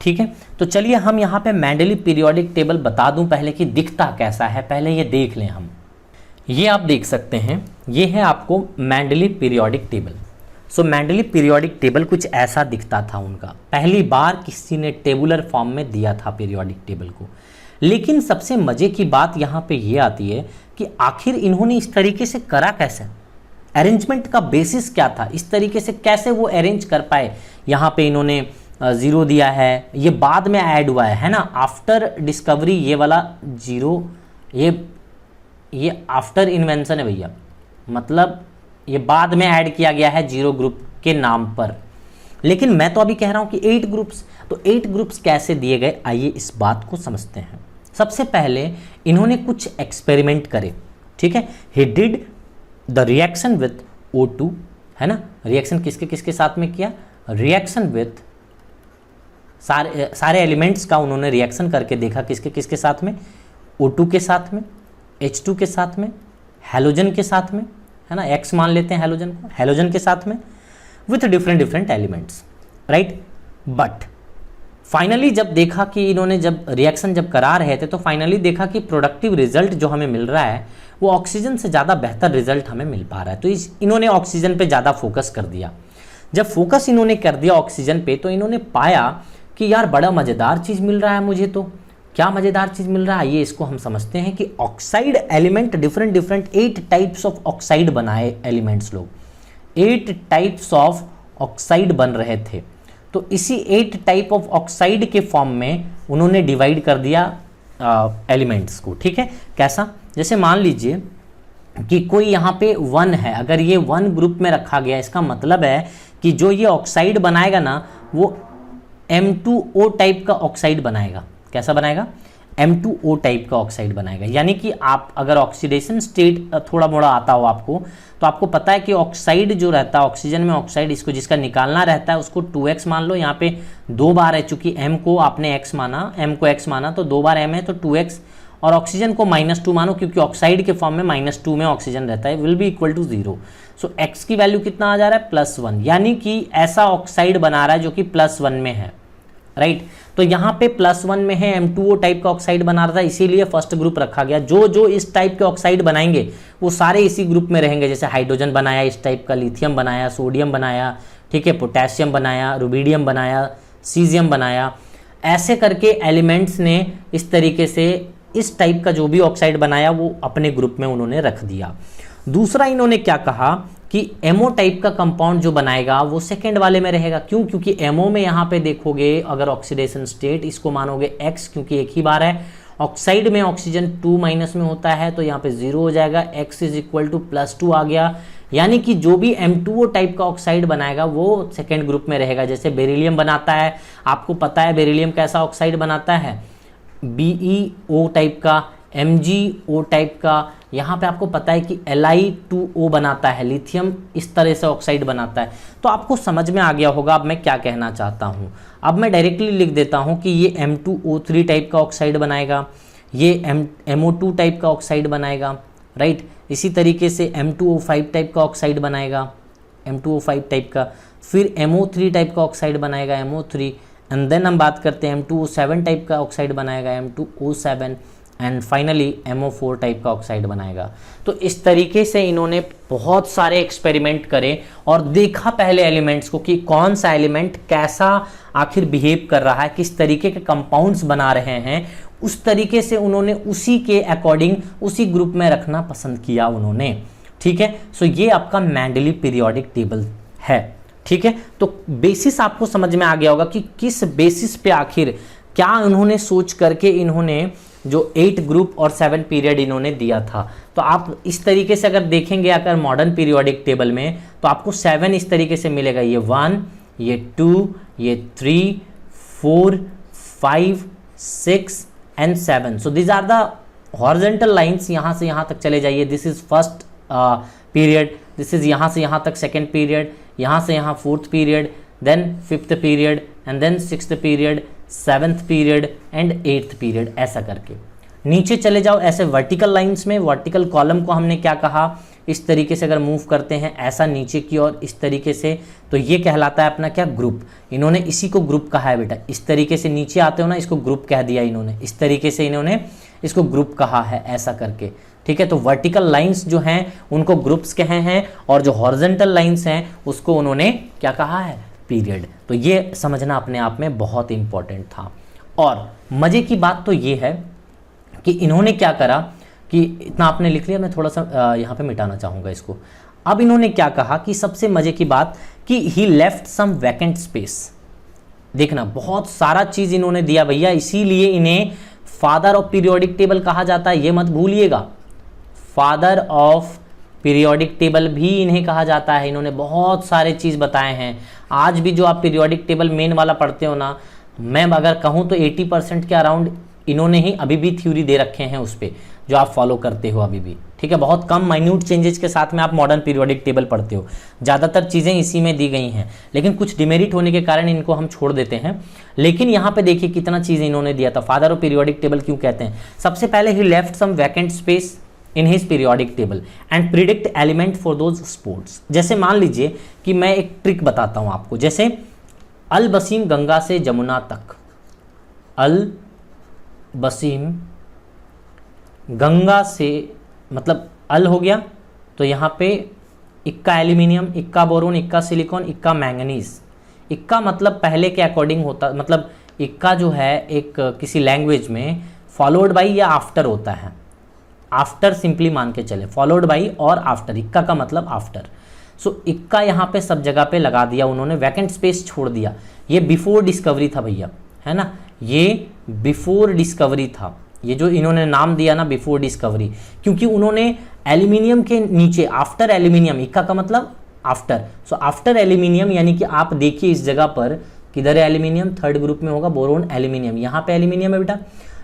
ठीक है, तो चलिए हम यहाँ पे मेंडली पीरियोडिक टेबल बता दूं पहले कि दिखता कैसा है, पहले ये देख लें हम। ये आप देख सकते हैं, ये है आपको मेंडली पीरियोडिक टेबल। सो मेंडली पीरियोडिक टेबल कुछ ऐसा दिखता था उनका। पहली बार किसी ने टेबुलर फॉर्म में दिया था पीरियोडिक टेबल को। लेकिन सबसे मज़े की बात यहाँ पे ये आती है कि आखिर इन्होंने इस तरीके से करा कैसे, अरेंजमेंट का बेसिस क्या था, इस तरीके से कैसे वो अरेंज कर पाए। यहाँ पे इन्होंने 0 दिया है, ये बाद में ऐड हुआ है ना, आफ्टर डिस्कवरी। ये वाला 0 ये आफ्टर इन्वेंशन है भैया, मतलब ये बाद में ऐड किया गया है 0 ग्रुप के नाम पर। लेकिन मैं तो अभी कह रहा हूं कि 8 ग्रुप्स, तो 8 ग्रुप्स कैसे दिए गए, आइए इस बात को समझते हैं। सबसे पहले इन्होंने कुछ एक्सपेरिमेंट करे, ठीक है। He did the reaction with O2, है ना, रिएक्शन किसके किसके साथ में किया, रिएक्शन विथ सारे एलिमेंट्स का उन्होंने रिएक्शन करके देखा, किसके किसके साथ में, O2 के साथ में, H2 के साथ में, हैलोजन के साथ में, है ना, X मान लेते हैं हैलोजन को, हैलोजन के साथ में, with different different elements, right. But finally जब देखा कि इन्होंने जब रिएक्शन जब करा रहे थे, तो फाइनली देखा कि प्रोडक्टिव रिजल्ट जो हमें मिल रहा है वो ऑक्सीजन से ज़्यादा बेहतर रिजल्ट हमें मिल पा रहा है। तो इन्होंने ऑक्सीजन पे ज़्यादा फोकस कर दिया। जब फोकस इन्होंने कर दिया ऑक्सीजन पे, तो इन्होंने पाया कि यार बड़ा मज़ेदार चीज़ मिल रहा है मुझे। तो क्या मज़ेदार चीज़ मिल रहा है, ये इसको हम समझते हैं कि oxide element different different 8 types of oxide बनाए एलिमेंट्स लोग, 8 टाइप्स ऑफ ऑक्साइड बन रहे थे। तो इसी 8 टाइप ऑफ ऑक्साइड के फॉर्म में उन्होंने डिवाइड कर दिया एलिमेंट्स को, ठीक है। कैसा, जैसे मान लीजिए कि कोई यहाँ पे 1 है, अगर ये 1 ग्रुप में रखा गया, इसका मतलब है कि जो ये ऑक्साइड बनाएगा ना वो M2O टाइप का ऑक्साइड बनाएगा। कैसा बनाएगा, M2O टाइप का ऑक्साइड बनाएगा। यानी कि आप अगर ऑक्सीडेशन स्टेट थोड़ा मोड़ा आता हो आपको, तो आपको पता है कि ऑक्साइड जो रहता है ऑक्सीजन में, ऑक्साइड इसको जिसका निकालना रहता है उसको 2x मान लो। यहाँ पे 2 बार है, चूंकि M को आपने x माना, M को x माना, तो 2 बार M है तो 2x, और ऑक्सीजन को -2 मानो क्योंकि ऑक्साइड के फॉर्म में -2 में ऑक्सीजन रहता है, will be equal to 0। So x की वैल्यू कितना आ जा रहा है, +1, यानी कि ऐसा ऑक्साइड बना रहा है जो कि +1 में है, राइट। तो यहाँ पे +1 में है, M2O टाइप का ऑक्साइड बना रहा था, इसीलिए फर्स्ट ग्रुप रखा गया। जो जो इस टाइप के ऑक्साइड बनाएंगे वो सारे इसी ग्रुप में रहेंगे। जैसे हाइड्रोजन बनाया इस टाइप का, लिथियम बनाया, सोडियम बनाया, ठीक है, पोटेशियम बनाया, रुबिडियम बनाया, सीजियम बनाया, ऐसे करके एलिमेंट्स ने इस तरीके से इस टाइप का जो भी ऑक्साइड बनाया वो अपने ग्रुप में उन्होंने रख दिया। दूसरा इन्होंने क्या कहा कि एमओ टाइप का कंपाउंड जो बनाएगा वो सेकेंड वाले में रहेगा। क्यों, क्योंकि एमओ में यहाँ पे देखोगे अगर ऑक्सीडेशन स्टेट इसको मानोगे x, क्योंकि एक ही बार है, ऑक्साइड में ऑक्सीजन 2- में होता है तो यहाँ पे 0 हो जाएगा, x इज इक्वल टू +2 आ गया। यानी कि जो भी M2O टाइप का ऑक्साइड बनाएगा वो सेकेंड ग्रुप में रहेगा। जैसे बेरिलियम बनाता है, आपको पता है बेरिलियम कैसा ऑक्साइड बनाता है, BeO टाइप का, MgO टाइप का। यहाँ पे आपको पता है कि Li2O बनाता है, लिथियम इस तरह से ऑक्साइड बनाता है। तो आपको समझ में आ गया होगा अब मैं क्या कहना चाहता हूँ। अब मैं डायरेक्टली लिख देता हूँ कि ये M2O3 टाइप का ऑक्साइड बनाएगा, ये MO2 टाइप का ऑक्साइड बनाएगा, राइट। इसी तरीके से M2O5 टाइप का ऑक्साइड बनाएगा, M2O5 टाइप का, फिर MO3 टाइप का ऑक्साइड बनाएगा, MO3, एंड देन हम बात करते हैं M2O7 टाइप का ऑक्साइड बनाएगा, M2O7, and finally MO4 type का ऑक्साइड बनाएगा। तो इस तरीके से इन्होंने बहुत सारे एक्सपेरिमेंट करे और देखा पहले एलिमेंट्स को कि कौन सा एलिमेंट कैसा आखिर बिहेव कर रहा है, किस तरीके के कंपाउंड्स बना रहे हैं, उस तरीके से उन्होंने उसी के अकॉर्डिंग उसी ग्रुप में रखना पसंद किया उन्होंने, ठीक है। सो ये आपका मेंडली पीरियोडिक टेबल है, ठीक है। तो बेसिस आपको समझ में आ गया होगा कि किस बेसिस पे आखिर क्या उन्होंने सोच करके इन्होंने जो 8 ग्रुप और 7 पीरियड इन्होंने दिया था। तो आप इस तरीके से अगर देखेंगे अगर मॉडर्न पीरियोडिक टेबल में, तो आपको 7 इस तरीके से मिलेगा, ये 1, ये 2, ये 3, 4, 5, 6 and 7। So these are the horizontal lines. यहाँ से यहाँ तक चले जाइए, this is first period, this is यहाँ से यहाँ तक सेकेंड पीरियड, यहाँ से यहाँ 4th period, then 5th period, and then 6th period, 7th period and 8th period, ऐसा करके नीचे चले जाओ ऐसे वर्टिकल लाइंस में। वर्टिकल कॉलम को हमने क्या कहा, इस तरीके से अगर मूव करते हैं ऐसा नीचे की ओर इस तरीके से, तो ये कहलाता है अपना क्या, ग्रुप। इन्होंने इसी को ग्रुप कहा है बेटा। इस तरीके से नीचे आते हो ना, इसको ग्रुप कह दिया इन्होंने, इस तरीके से इन्होंने इसको ग्रुप कहा है, ऐसा करके, ठीक है। तो वर्टिकल लाइंस जो हैं उनको ग्रुप्स कहे हैं और जो हॉरिजॉन्टल लाइंस हैं उसको उन्होंने क्या कहा है, पीरियड। तो ये समझना अपने आप में बहुत इंपॉर्टेंट था। और मजे की बात तो ये है कि इन्होंने क्या करा कि इतना आपने लिख लिया, मैं थोड़ा सा यहाँ पे मिटाना चाहूँगा इसको। अब इन्होंने क्या कहा कि सबसे मजे की बात कि ही लेफ्ट सम वैकेंट स्पेस। देखना बहुत सारा चीज इन्होंने दिया भैया, इसीलिए इन्हें फादर ऑफ पीरियोडिक टेबल कहा जाता है, ये मत भूलिएगा। फादर ऑफ पीरियोडिक टेबल भी इन्हें कहा जाता है। इन्होंने बहुत सारे चीज़ बताए हैं। आज भी जो आप पीरियोडिक टेबल मेन वाला पढ़ते हो ना, मैं अगर कहूँ तो 80% के अराउंड इन्होंने ही अभी भी थ्योरी दे रखे हैं उस पर, जो आप फॉलो करते हो अभी भी, ठीक है। बहुत कम माइन्यूट चेंजेस के साथ में आप मॉडर्न पीरियोडिक टेबल पढ़ते हो, ज़्यादातर चीज़ें इसी में दी गई हैं, लेकिन कुछ डिमेरिट होने के कारण इनको हम छोड़ देते हैं। लेकिन यहाँ पे देखिए कितना चीज़ इन्होंने दिया था। फादर ऑफ पीरियोडिक टेबल क्यों कहते हैं? सबसे पहले he left some vacant space in his periodic table and predict element for those spots. जैसे मान लीजिए कि मैं एक ट्रिक बताता हूँ आपको, जैसे अल बसीम गंगा से जमुना तक, अल बसीम गंगा से मतलब अल हो गया, तो यहाँ पे इक्का एल्यूमिनियम, इक्का बोरोन, इक्का सिलिकॉन, इक्का मैंगनीज। इक्का मतलब पहले के अकॉर्डिंग होता, मतलब इक्का जो है एक किसी लैंग्वेज में फॉलोड बाई या आफ्टर होता है। आफ्टर सिंपली मान के चले, फॉलोड बाई और आफ्टर, इक्का का मतलब आफ्टर। सो इक्का यहाँ पे सब जगह पे लगा दिया उन्होंने, वैकेंट स्पेस छोड़ दिया। ये बिफोर डिस्कवरी था भैया, है ना, ये बिफोर डिस्कवरी था। ये जो इन्होंने नाम दिया ना बिफोर डिस्कवरी, क्योंकि उन्होंने एल्यूमिनियम के नीचे आफ्टर एल्यूमिनियम, इक्का का मतलब आफ्टर, सो आफ्टर एल्यूमिनियम, यानी कि आप देखिए इस जगह पर किधर है एल्यूमिनियम, थर्ड ग्रुप में होगा बोरोन एल्यूमिनियम, यहाँ पे एल्यूमिनियम है बेटा,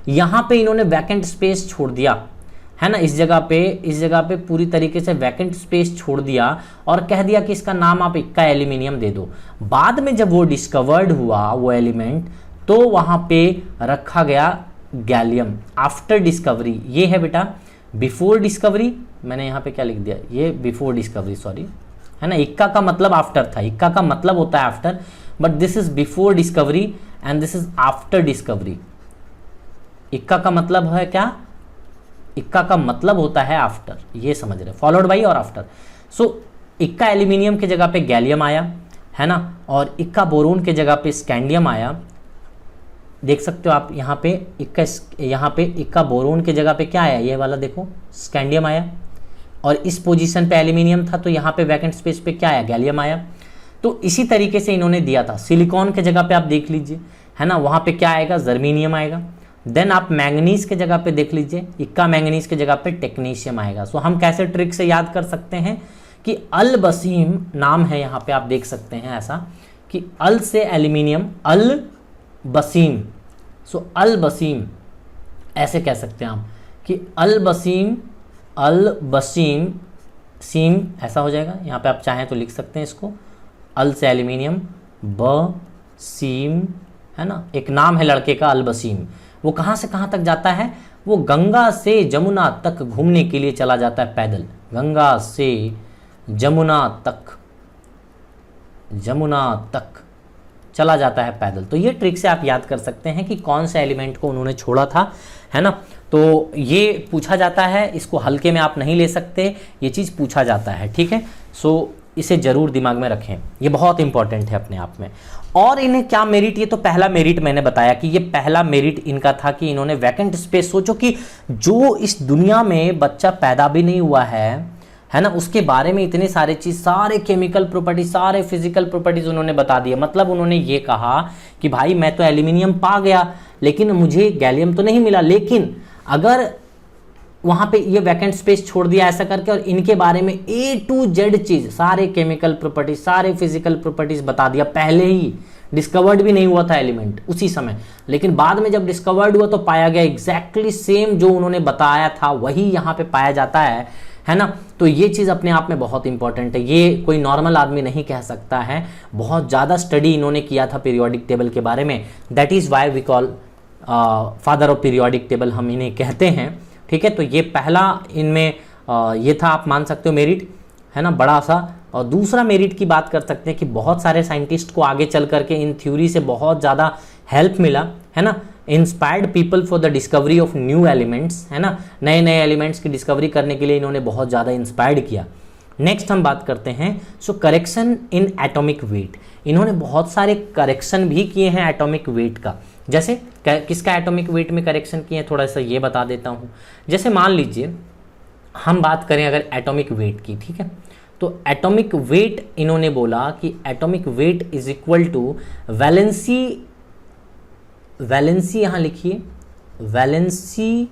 यहाँ पे इन्होंने वैकेंट स्पेस छोड़ दिया, है ना, इस जगह पे पूरी तरीके से वैकेंट स्पेस छोड़ दिया और कह दिया कि इसका नाम आप इक्का एल्यूमिनियम दे दो। बाद में जब वो डिस्कवर्ड हुआ वो एलिमेंट, तो वहाँ पे रखा गया गैलियम आफ्टर डिस्कवरी। ये है बेटा बिफोर डिस्कवरी, मैंने यहाँ पे क्या लिख दिया, ये बिफोर डिस्कवरी, सॉरी, है ना, इक्का का मतलब आफ्टर था, इक्का का मतलब होता है after, but this is before discovery and this is after discovery. इक्का का मतलब है क्या, इक्का का मतलब होता है आफ्टर, ये समझ रहे, फॉलोड बाई और आफ्टर। सो इक्का एल्यूमिनियम के जगह पे गैलियम आया, है ना, और इक्का बोरोन के जगह पे स्कैंडियम आया। देख सकते हो आप यहाँ पे इक्का बोरोन के जगह पे क्या आया, ये वाला देखो स्कैंडियम आया, और इस पोजीशन पे एल्यूमिनियम था, तो यहाँ पे वैकेंट स्पेस पे क्या आया, गैलियम आया। तो इसी तरीके से इन्होंने दिया था। सिलिकॉन के जगह पे आप देख लीजिए, है ना, वहाँ पे क्या आएगा, जर्मीनियम आएगा। देन आप मैंगनीज के जगह पे देख लीजिए, इक्का मैंगनीज के जगह पे टेक्नीशियम आएगा। सो हम कैसे ट्रिक से याद कर सकते हैं कि अल बसीम नाम है, यहाँ पे आप देख सकते हैं ऐसा कि अल से एल्यूमिनियम, अल बसीम, सो अल बसीम ऐसे कह सकते हैं आप कि अल बसीम, अल बसीम, सीम ऐसा हो जाएगा। यहाँ पे आप चाहें तो लिख सकते हैं इसको, अल से एल्यूमिनियम, ब सीम, है ना, एक नाम है लड़के का अल बसीम। वो कहाँ से कहाँ तक जाता है, वो गंगा से जमुना तक घूमने के लिए चला जाता है पैदल, गंगा से जमुना तक, जमुना तक चला जाता है पैदल। तो ये ट्रिक से आप याद कर सकते हैं कि कौन से एलिमेंट को उन्होंने छोड़ा था, है ना। तो ये पूछा जाता है, इसको हल्के में आप नहीं ले सकते, ये चीज़ पूछा जाता है, ठीक है। सो इसे ज़रूर दिमाग में रखें, ये बहुत इंपॉर्टेंट है अपने आप में। और इन्हें क्या मेरिट, ये तो पहला मेरिट मैंने बताया कि ये पहला मेरिट इनका था कि इन्होंने वैकेंट स्पेस, सोचो कि जो इस दुनिया में बच्चा पैदा भी नहीं हुआ है ना, उसके बारे में इतने सारे चीज़, सारे केमिकल प्रॉपर्टीज, सारे फिजिकल प्रॉपर्टीज उन्होंने बता दिए। मतलब उन्होंने ये कहा कि भाई मैं तो एल्यूमिनियम पा गया लेकिन मुझे गैलियम तो नहीं मिला, लेकिन अगर वहाँ पे ये वैकेंट स्पेस छोड़ दिया ऐसा करके और इनके बारे में A to Z चीज़, सारे केमिकल प्रॉपर्टीज, सारे फिजिकल प्रॉपर्टीज बता दिया। पहले ही डिस्कवर्ड भी नहीं हुआ था एलिमेंट उसी समय, लेकिन बाद में जब डिस्कवर्ड हुआ तो पाया गया एग्जैक्टली सेम जो उन्होंने बताया था वही यहाँ पे पाया जाता है ना। तो ये चीज़ अपने आप में बहुत इंपॉर्टेंट है, ये कोई नॉर्मल आदमी नहीं कह सकता है। बहुत ज़्यादा स्टडी इन्होंने किया था पीरियोडिक टेबल के बारे में, that is why we call father of periodic table, हम इन्हें कहते हैं, ठीक है। तो ये पहला इनमें ये था, आप मान सकते हो मेरिट, है ना, बड़ा सा। और दूसरा मेरिट की बात कर सकते हैं कि बहुत सारे साइंटिस्ट को आगे चल करके इन थ्योरी से बहुत ज़्यादा हेल्प मिला, है ना। Inspired people for the discovery of new elements, है ना, नए नए एलिमेंट्स की डिस्कवरी करने के लिए इन्होंने बहुत ज़्यादा इंस्पायर्ड किया। नेक्स्ट हम बात करते हैं सो करेक्शन इन एटॉमिक वेट। इन्होंने बहुत सारे करेक्शन भी किए हैं एटॉमिक वेट का। जैसे किसका एटॉमिक वेट में करेक्शन किए हैं, थोड़ा सा ये बता देता हूँ। जैसे मान लीजिए हम बात करें अगर एटॉमिक वेट की, ठीक है, तो एटॉमिक वेट इन्होंने बोला कि atomic weight is equal to valency, valency यहाँ लिखिए, valency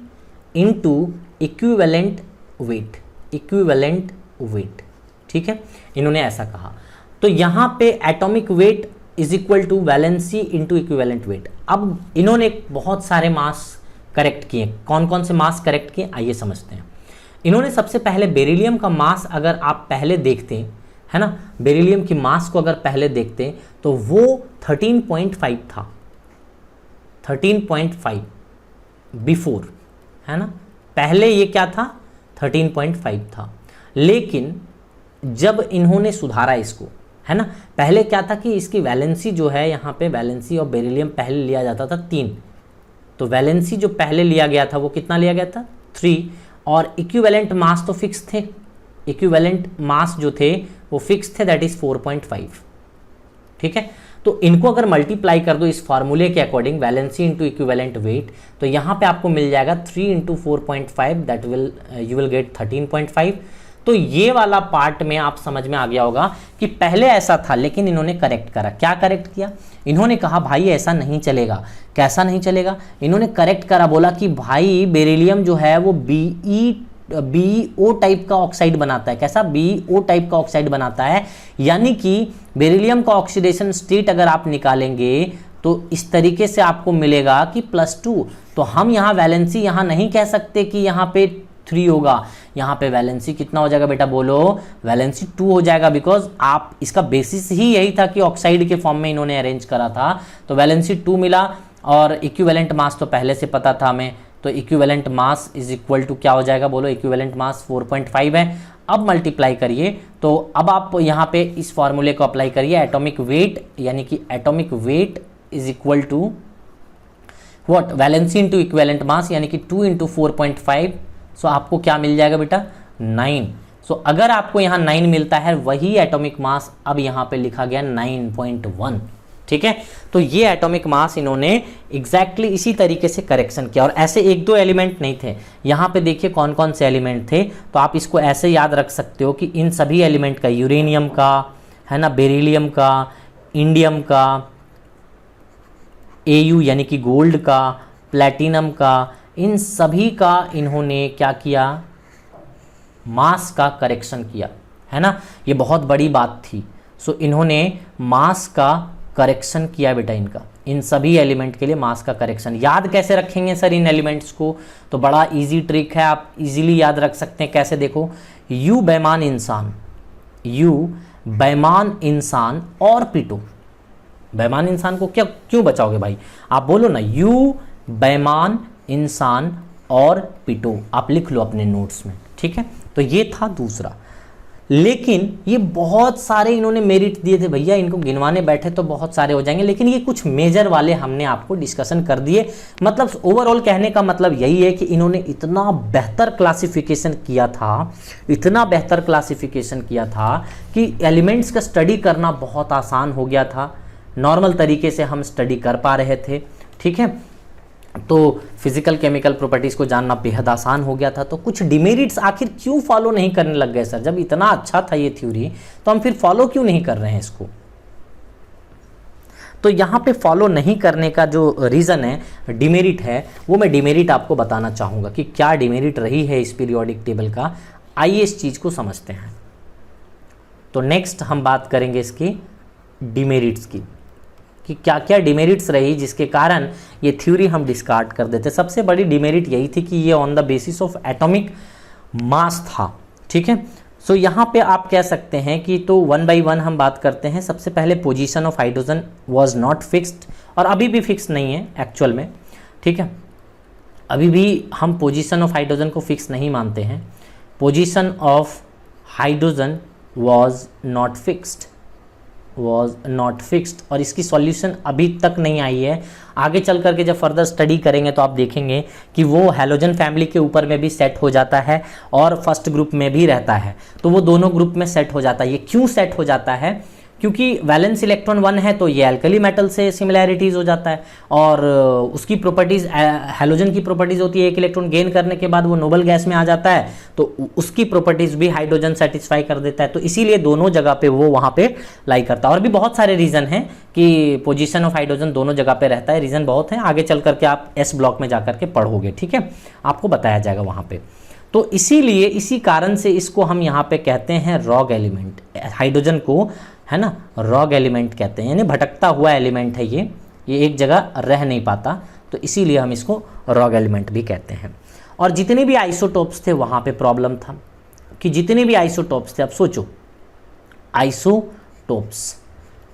into equivalent weight, equivalent weight, ठीक है, इन्होंने ऐसा कहा। तो यहाँ पे atomic weight is equal to valency into equivalent weight. अब इन्होंने बहुत सारे मास करेक्ट किए। कौन कौन से मास करेक्ट किए, आइए समझते हैं। इन्होंने सबसे पहले बेरिलियम का मास अगर आप पहले देखते हैं, है ना, बेरिलियम की मास को अगर पहले देखते हैं तो वो 13.5 था, 13.5 बिफोर, है ना, पहले ये क्या था, 13.5 था। लेकिन जब इन्होंने सुधारा इसको, है ना, पहले क्या था कि इसकी वैलेंसी जो है, यहाँ पे वैलेंसी ऑफ बेरिलियम पहले लिया जाता था 3, तो वैलेंसी जो पहले लिया गया था वो कितना लिया गया था, 3, और इक्विवेलेंट मास तो फिक्स थे, इक्विवेलेंट मास जो थे वो फिक्स थे, दैट इज 4.5, ठीक है। तो इनको अगर मल्टीप्लाई कर दो इस फार्मूले के according, valency into equivalent wait, तो यहाँ पे आपको मिल जाएगा 3 into 4.5, that will you will get 13.5। तो ये वाला पार्ट में आप समझ में आ गया होगा कि पहले ऐसा था लेकिन इन्होंने करेक्ट करा। क्या करेक्ट किया, इन्होंने कहा भाई ऐसा नहीं चलेगा। कैसा नहीं चलेगा, इन्होंने करेक्ट करा, बोला कि भाई बेरिलियम जो है वो BeO टाइप का ऑक्साइड बनाता है। कैसा, BeO टाइप का ऑक्साइड बनाता है, यानी कि बेरिलियम का ऑक्सीडेशन स्टेट अगर आप निकालेंगे तो इस तरीके से आपको मिलेगा कि +2। तो हम यहाँ वैलेंसी यहाँ नहीं कह सकते कि यहाँ पे 3 होगा, यहाँ पे वैलेंसी कितना हो जाएगा बेटा, बोलो, वैलेंसी 2 हो जाएगा, बिकॉज आप इसका बेसिस ही यही था कि ऑक्साइड के फॉर्म में इन्होंने अरेंज करा था। तो वैलेंसी 2 मिला, और इक्विवेलेंट मास तो पहले से पता था हमें, तो equivalent mass is equal to क्या हो जाएगा, बोलो, इक्विवेलेंट मास 4.5 है। अब मल्टीप्लाई करिए, तो अब आप यहाँ पे इस फॉर्मूले को अप्लाई करिए, एटॉमिक वेट, यानी कि atomic weight is equal to what, valency into equivalent mass, यानी कि 2 इंटू 4.5। सो आपको क्या मिल जाएगा बेटा, 9। सो अगर आपको यहाँ 9 मिलता है, वही एटॉमिक मास अब यहाँ पे लिखा गया 9.1, ठीक है। तो ये एटॉमिक मास इन्होंने एग्जैक्टली इसी तरीके से करेक्शन किया, और ऐसे 1-2 एलिमेंट नहीं थे। यहाँ पे देखिए कौन कौन से एलिमेंट थे, तो आप इसको ऐसे याद रख सकते हो कि इन सभी एलिमेंट का, यूरेनियम का, है ना, बेरिलियम का, इंडियम का, Au यानी कि गोल्ड का, प्लैटिनम का, इन सभी का इन्होंने क्या किया, मास का करेक्शन किया, है ना। ये बहुत बड़ी बात थी। सो इन्होंने मास का करेक्शन किया बेटा, इनका, इन सभी एलिमेंट के लिए मास का करेक्शन। याद कैसे रखेंगे सर इन एलिमेंट्स को, तो बड़ा इजी ट्रिक है, आप इजीली याद रख सकते हैं। कैसे, देखो, यू बेईमान इंसान, यू बेईमान इंसान और पिटो। बेईमान इंसान को क्या क्यों बचाओगे भाई, आप बोलो ना, यू बेईमान इंसान और पिटो, आप लिख लो अपने नोट्स में, ठीक है। तो ये था दूसरा। लेकिन ये बहुत सारे इन्होंने मेरिट दिए थे भैया, इनको गिनवाने बैठे तो बहुत सारे हो जाएंगे, लेकिन ये कुछ मेजर वाले हमने आपको डिस्कशन कर दिए। मतलब ओवरऑल कहने का मतलब यही है कि इन्होंने इतना बेहतर क्लासिफिकेशन किया था, इतना बेहतर क्लासिफिकेशन किया था कि एलिमेंट्स का स्टडी करना बहुत आसान हो गया था, नॉर्मल तरीके से हम स्टडी कर पा रहे थे, ठीक है। तो फिजिकल केमिकल प्रॉपर्टीज को जानना बेहद आसान हो गया था। तो कुछ डिमेरिट्स आखिर क्यों फॉलो नहीं करने लग गए सर, जब इतना अच्छा था ये थ्योरी, तो हम फिर फॉलो क्यों नहीं कर रहे हैं इसको। तो यहाँ पे फॉलो नहीं करने का जो रीज़न है, डिमेरिट है, वो मैं डिमेरिट आपको बताना चाहूँगा कि क्या डिमेरिट रही है इस पीरियोडिक टेबल का। आइए इस चीज़ को समझते हैं। तो नेक्स्ट हम बात करेंगे इसकी डिमेरिट्स की, कि क्या क्या डिमेरिट्स रही जिसके कारण ये थ्योरी हम डिस्कार्ड कर देते। सबसे बड़ी डिमेरिट यही थी कि ये on the basis of atomic मास था, ठीक है। सो यहाँ पे आप कह सकते हैं कि तो 1 by 1 हम बात करते हैं। सबसे पहले position of hydrogen was not fixed, और अभी भी फिक्स नहीं है एक्चुअल में, ठीक है। अभी भी हम पोजीशन ऑफ हाइड्रोजन को फिक्स नहीं मानते हैं। Position of hydrogen was not fixed, और इसकी सॉल्यूशन अभी तक नहीं आई है। आगे चल करके जब फर्दर स्टडी करेंगे तो आप देखेंगे कि वो हैलोजन फैमिली के ऊपर में भी सेट हो जाता है और फर्स्ट ग्रुप में भी रहता है, तो वो दोनों ग्रुप में सेट हो जाता है। ये क्यों सेट हो जाता है, क्योंकि वैलेंस इलेक्ट्रॉन 1 है तो ये एल्कली मेटल से सिमिलैरिटीज हो जाता है, और उसकी प्रॉपर्टीज, हैलोजन की प्रॉपर्टीज होती है, एक इलेक्ट्रॉन गेन करने के बाद वो नोबल गैस में आ जाता है, तो उसकी प्रॉपर्टीज भी हाइड्रोजन सेटिस्फाई कर देता है। तो इसीलिए दोनों जगह पे वो वहाँ पे लाई करता है। और भी बहुत सारे रीजन हैं कि पोजीशन ऑफ हाइड्रोजन दोनों जगह पे रहता है, रीजन बहुत है, आगे चल करके आप एस ब्लॉक में जाकर के पढ़ोगे, ठीक है, आपको बताया जाएगा वहाँ पे। तो इसीलिए इसी कारण से इसको हम यहाँ पे कहते हैं रॉग एलिमेंट, हाइड्रोजन को, है ना, रॉग एलिमेंट कहते हैं, यानी भटकता हुआ एलिमेंट है ये एक जगह रह नहीं पाता, तो इसीलिए हम इसको रॉग एलिमेंट भी कहते हैं। और जितने भी आइसोटोप्स थे वहाँ पे प्रॉब्लम था कि जितने भी आइसोटोप्स थे, अब सोचो आइसोटोप्स,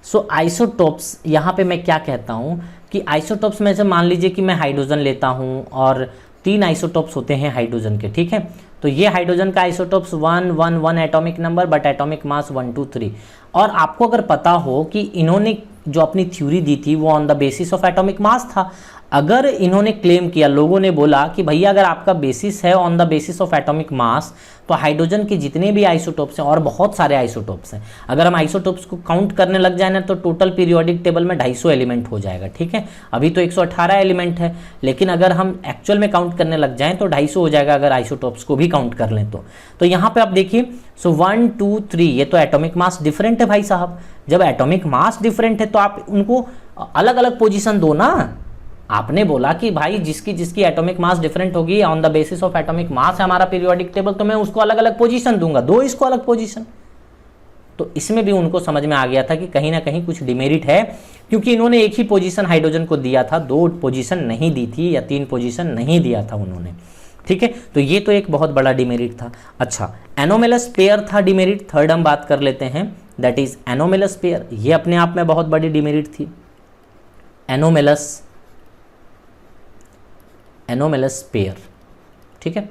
सो आइसोटोप्स यहाँ पे मैं क्या कहता हूँ कि आइसोटोप्स में से मान लीजिए कि मैं हाइड्रोजन लेता हूँ और 3 आइसोटोप्स होते हैं हाइड्रोजन के, ठीक है। तो ये हाइड्रोजन का isotopes 1 1 1 atomic number but atomic mass 1 2 3। और आपको अगर पता हो कि इन्होंने जो अपनी थ्योरी दी थी वो on the basis of atomic मास था। अगर इन्होंने क्लेम किया, लोगों ने बोला कि भैया अगर आपका बेसिस है on the basis of atomic मास, तो हाइड्रोजन के जितने भी आइसोटोप्स हैं, और बहुत सारे आइसोटोप्स हैं, अगर हम आइसोटोप्स को काउंट करने लग जाए ना तो टोटल पीरियोडिक टेबल में 250 एलिमेंट हो जाएगा, ठीक है। अभी तो 118 एलिमेंट है, लेकिन अगर हम एक्चुअल में काउंट करने लग जाएं तो 250 हो जाएगा अगर आइसोटोप्स को भी काउंट कर लें तो यहाँ पे आप देखिए, सो 1 2 3 ये तो एटॉमिक मास डिफरेंट है भाई साहब। जब एटॉमिक मास डिफरेंट है तो आप उनको अलग अलग पोजिशन दो ना। आपने बोला कि भाई जिसकी एटॉमिक मास डिफरेंट होगी, on the basis of atomic मास है हमारा पीरियोडिक टेबल, तो मैं उसको अलग अलग पोजीशन दूंगा, दो इसको अलग पोजीशन। तो इसमें भी उनको समझ में आ गया था कि कहीं ना कहीं कुछ डिमेरिट है, क्योंकि इन्होंने एक ही पोजीशन हाइड्रोजन को दिया था, 2 पोजीशन नहीं दी थी या 3 पोजीशन नहीं दिया था उन्होंने, ठीक है। तो ये तो एक बहुत बड़ा डिमेरिट था। अच्छा, एनोमेलस पेयर था डिमेरिट, थर्ड हम बात कर लेते हैं, दैट इज एनोमेलस पेयर। ये अपने आप में बहुत बड़ी डिमेरिट थी, एनोमेलस पेयर, ठीक है।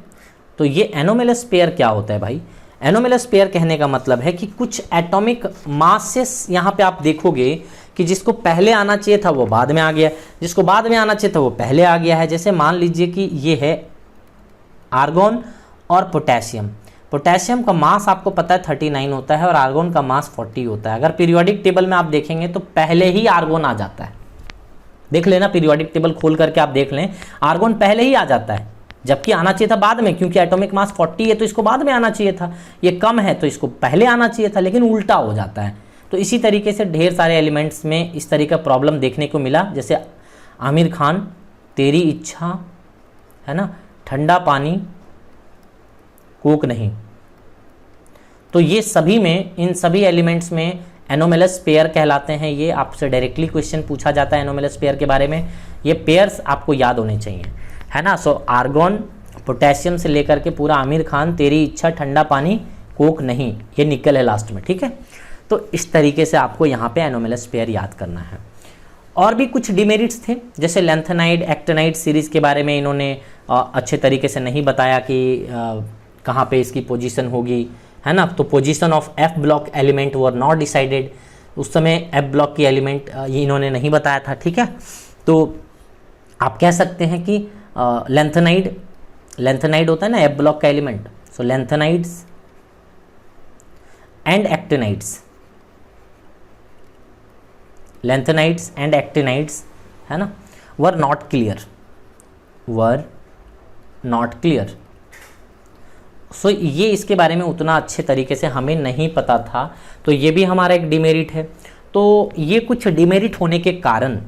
तो ये एनोमेलस पेयर क्या होता है भाई? एनोमेलस पेयर कहने का मतलब है कि कुछ एटॉमिक मासेस यहाँ पे आप देखोगे कि जिसको पहले आना चाहिए था वो बाद में आ गया, जिसको बाद में आना चाहिए था वो पहले आ गया है। जैसे मान लीजिए कि ये है आर्गोन और पोटेशियम। पोटेशियम का मास आपको पता है 39 होता है और आर्गोन का मास 40 होता है। अगर पीरियोडिक टेबल में आप देखेंगे तो पहले ही आर्गोन आ जाता है, देख लेना, पीरियोडिक टेबल खोल करके आप देख लें, आर्गोन पहले ही आ जाता है, जबकि आना चाहिए था बाद में, क्योंकि एटॉमिक मास 40 है तो इसको बाद में आना चाहिए था, ये कम है तो इसको पहले आना चाहिए था, लेकिन उल्टा हो जाता है। तो इसी तरीके से ढेर सारे एलिमेंट्स में इस तरीके का प्रॉब्लम देखने को मिला। जैसे आमिर खान, तेरी इच्छा, है ना, ठंडा पानी, कोक नहीं। तो ये सभी में, इन सभी एलिमेंट्स में एनोमेलस पेयर कहलाते हैं। ये आपसे डायरेक्टली क्वेश्चन पूछा जाता है एनोमेलस पेयर के बारे में, ये पेयर्स आपको याद होने चाहिए, है ना। सो आर्गोन, पोटेशियम से लेकर के पूरा आमिर खान, तेरी इच्छा, ठंडा पानी, कोक नहीं, ये निकल है लास्ट में, ठीक है। तो इस तरीके से आपको यहाँ पे एनोमेलस पेयर याद करना है। और भी कुछ डिमेरिट्स थे, जैसे लेंथेनाइड, एक्टिनाइड सीरीज के बारे में इन्होंने अच्छे तरीके से नहीं बताया कि कहाँ पे इसकी पोजीशन होगी, है ना। तो position of F block element were not decided, उस समय एफ ब्लॉक की एलिमेंट ये इन्होंने नहीं बताया था, ठीक है। तो आप कह सकते हैं कि लेंथेनाइड होता है ना एफ ब्लॉक का element, so lanthanides and actinides, है ना, वर नॉट क्लियर। सो ये इसके बारे में उतना अच्छे तरीके से हमें नहीं पता था, तो ये भी हमारा एक डिमेरिट है। तो ये कुछ डिमेरिट होने के कारण,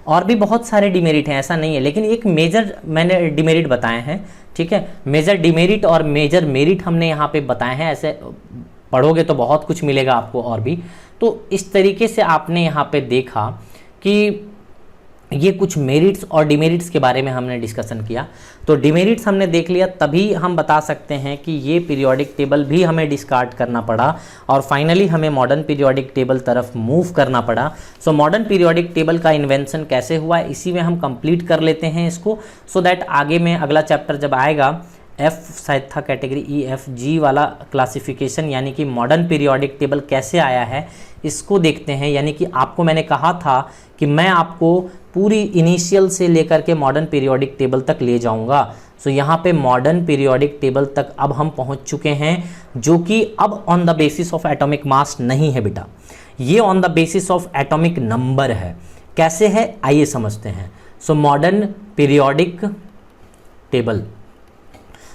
और भी बहुत सारे डिमेरिट हैं, ऐसा नहीं है, लेकिन एक मेजर मैंने डिमेरिट बताए हैं, ठीक है। मेजर डिमेरिट और मेजर मेरिट हमने यहाँ पे बताए हैं, ऐसे पढ़ोगे तो बहुत कुछ मिलेगा आपको और भी। तो इस तरीके से आपने यहाँ पे देखा कि ये कुछ मेरिट्स और डिमेरिट्स के बारे में हमने डिस्कशन किया। तो डिमेरिट्स हमने देख लिया, तभी हम बता सकते हैं कि ये पीरियोडिक टेबल भी हमें डिस्कार्ड करना पड़ा और फाइनली हमें मॉडर्न पीरियोडिक टेबल तरफ मूव करना पड़ा। सो मॉडर्न पीरियोडिक टेबल का इन्वेंशन कैसे हुआ, इसी में हम कंप्लीट कर लेते हैं इसको, सो दैट आगे में अगला चैप्टर जब आएगा, एफ शायद था कैटेगरी EFG वाला क्लासिफिकेशन, यानी कि मॉडर्न पीरियोडिक टेबल कैसे आया है इसको देखते हैं। यानी कि आपको मैंने कहा था कि मैं आपको पूरी इनिशियल से लेकर के मॉडर्न पीरियोडिक टेबल तक ले जाऊंगा। सो यहाँ पे मॉडर्न पीरियोडिक टेबल तक अब हम पहुँच चुके हैं, जो कि अब on the basis of atomic मास नहीं है बेटा, ये on the basis of atomic number है। कैसे है आइए समझते हैं। So modern periodic table,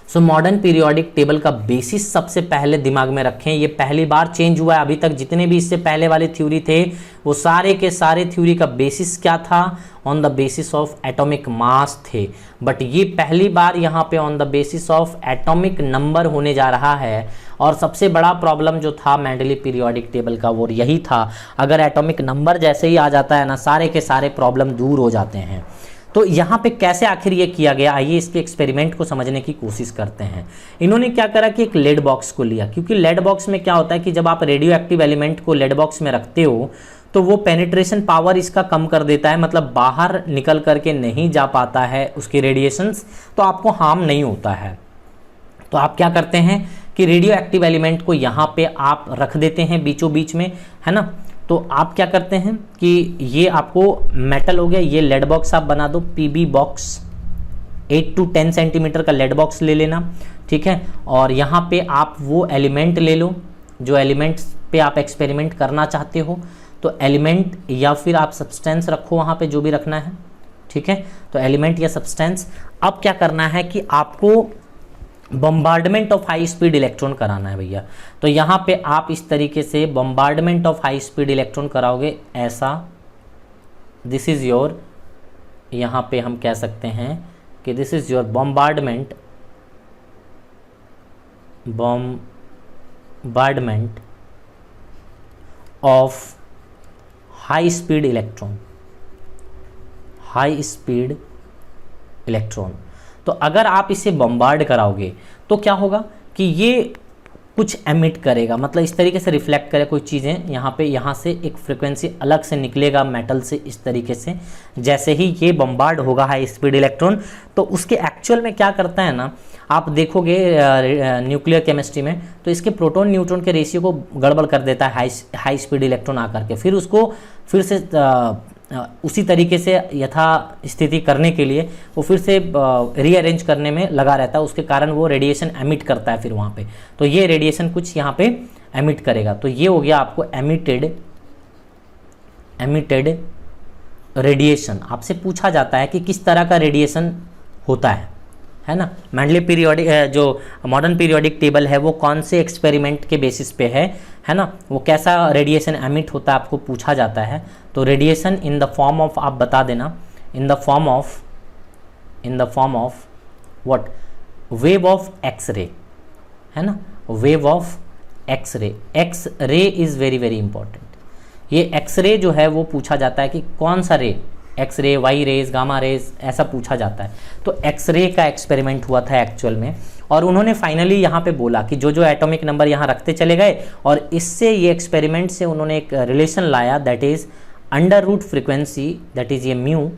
so modern periodic table का बेसिस सबसे पहले दिमाग में रखें, ये पहली बार चेंज हुआ है। अभी तक जितने भी इससे पहले वाले थ्योरी थे वो सारे के सारे थ्योरी का बेसिस क्या था, on the basis of atomic मास थे, बट ये पहली बार यहाँ पे on the basis of atomic number होने जा रहा है। और सबसे बड़ा प्रॉब्लम जो था मेंडली पीरियोडिक टेबल का वो यही था, अगर एटॉमिक नंबर जैसे ही आ जाता है ना, सारे के सारे प्रॉब्लम दूर हो जाते हैं। तो यहाँ पे कैसे आखिर ये किया गया, आइए इसके एक्सपेरिमेंट को समझने की कोशिश करते हैं। इन्होंने क्या करा कि एक लेड बॉक्स को लिया, क्योंकि लेड बॉक्स में क्या होता है कि जब आप रेडियो एक्टिव एलिमेंट को लेड बॉक्स में रखते हो तो वो पेनिट्रेशन पावर इसका कम कर देता है, मतलब बाहर निकल करके नहीं जा पाता है उसके रेडिएशंस, तो आपको हार्म नहीं होता है। तो आप क्या करते हैं कि रेडियो एक्टिव एलिमेंट को यहाँ पे आप रख देते हैं बीचों बीच में, है ना। तो आप क्या करते हैं कि ये आपको मेटल हो गया, ये लेड बॉक्स आप बना दो, पीबी बॉक्स 8 to 10 सेंटीमीटर का लेड बॉक्स ले लेना, ठीक है। और यहाँ पे आप वो एलिमेंट ले लो जो एलिमेंट्स पे आप एक्सपेरिमेंट करना चाहते हो, तो एलिमेंट या फिर आप सब्सटेंस रखो वहाँ पे जो भी रखना है, ठीक है। तो एलिमेंट या सब्सटेंस, अब क्या करना है कि आपको bombardment of high speed electron कराना है भैया। तो यहाँ पे आप इस तरीके से bombardment of high speed electron कराओगे, ऐसा, दिस इज योर, यहाँ पे हम कह सकते हैं कि this is your bombardment of high speed electron. तो अगर आप इसे बम्बार्ड कराओगे तो क्या होगा कि ये कुछ एमिट करेगा, मतलब इस तरीके से रिफ्लेक्ट करे कोई चीज़ें, यहाँ से एक फ्रिक्वेंसी अलग से निकलेगा मेटल से, इस तरीके से। जैसे ही ये बम्बार्ड होगा हाई स्पीड इलेक्ट्रॉन, तो उसके एक्चुअल में क्या करता है ना, आप देखोगे न्यूक्लियर केमिस्ट्री में, तो इसके प्रोटॉन न्यूट्रॉन के रेशियो को गड़बड़ कर देता है हाई स्पीड इलेक्ट्रॉन आकर के, फिर उसको फिर से उसी तरीके से यथा स्थिति करने के लिए वो फिर से रीअरेंज करने में लगा रहता है, उसके कारण वो रेडिएशन एमिट करता है फिर वहाँ पे। तो ये रेडिएशन कुछ यहाँ पे एमिट करेगा, तो ये हो गया आपको एमिटेड रेडिएशन। आपसे पूछा जाता है कि किस तरह का रेडिएशन होता है ना। मेंडली पीरियोडिक जो मॉडर्न पीरियोडिक टेबल है वो कौन से एक्सपेरिमेंट के बेसिस पे है ना, वो कैसा रेडिएशन एमिट होता है आपको पूछा जाता है। तो radiation in the form of, आप बता देना, in the form of what, wave of X ray, है ना, wave of X ray. X ray is very very important. ये एक्स रे जो है वो पूछा जाता है कि कौन सा रे, X ray, Y raise, gamma rays, ऐसा पूछा जाता है। तो एक्स रे का एक्सपेरिमेंट हुआ था एक्चुअल में, और उन्होंने फाइनली यहाँ पे बोला कि जो जो एटॉमिक नंबर यहाँ रखते चले गए, और इससे ये एक्सपेरिमेंट से उन्होंने एक रिलेशन लाया, that is under root frequency, that is ये म्यू,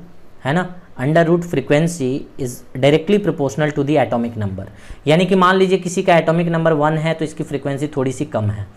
है ना, under root frequency is directly proportional to the atomic number. यानी कि मान लीजिए किसी का एटॉमिक नंबर 1 है तो इसकी फ्रिक्वेंसी थोड़ी सी कम है,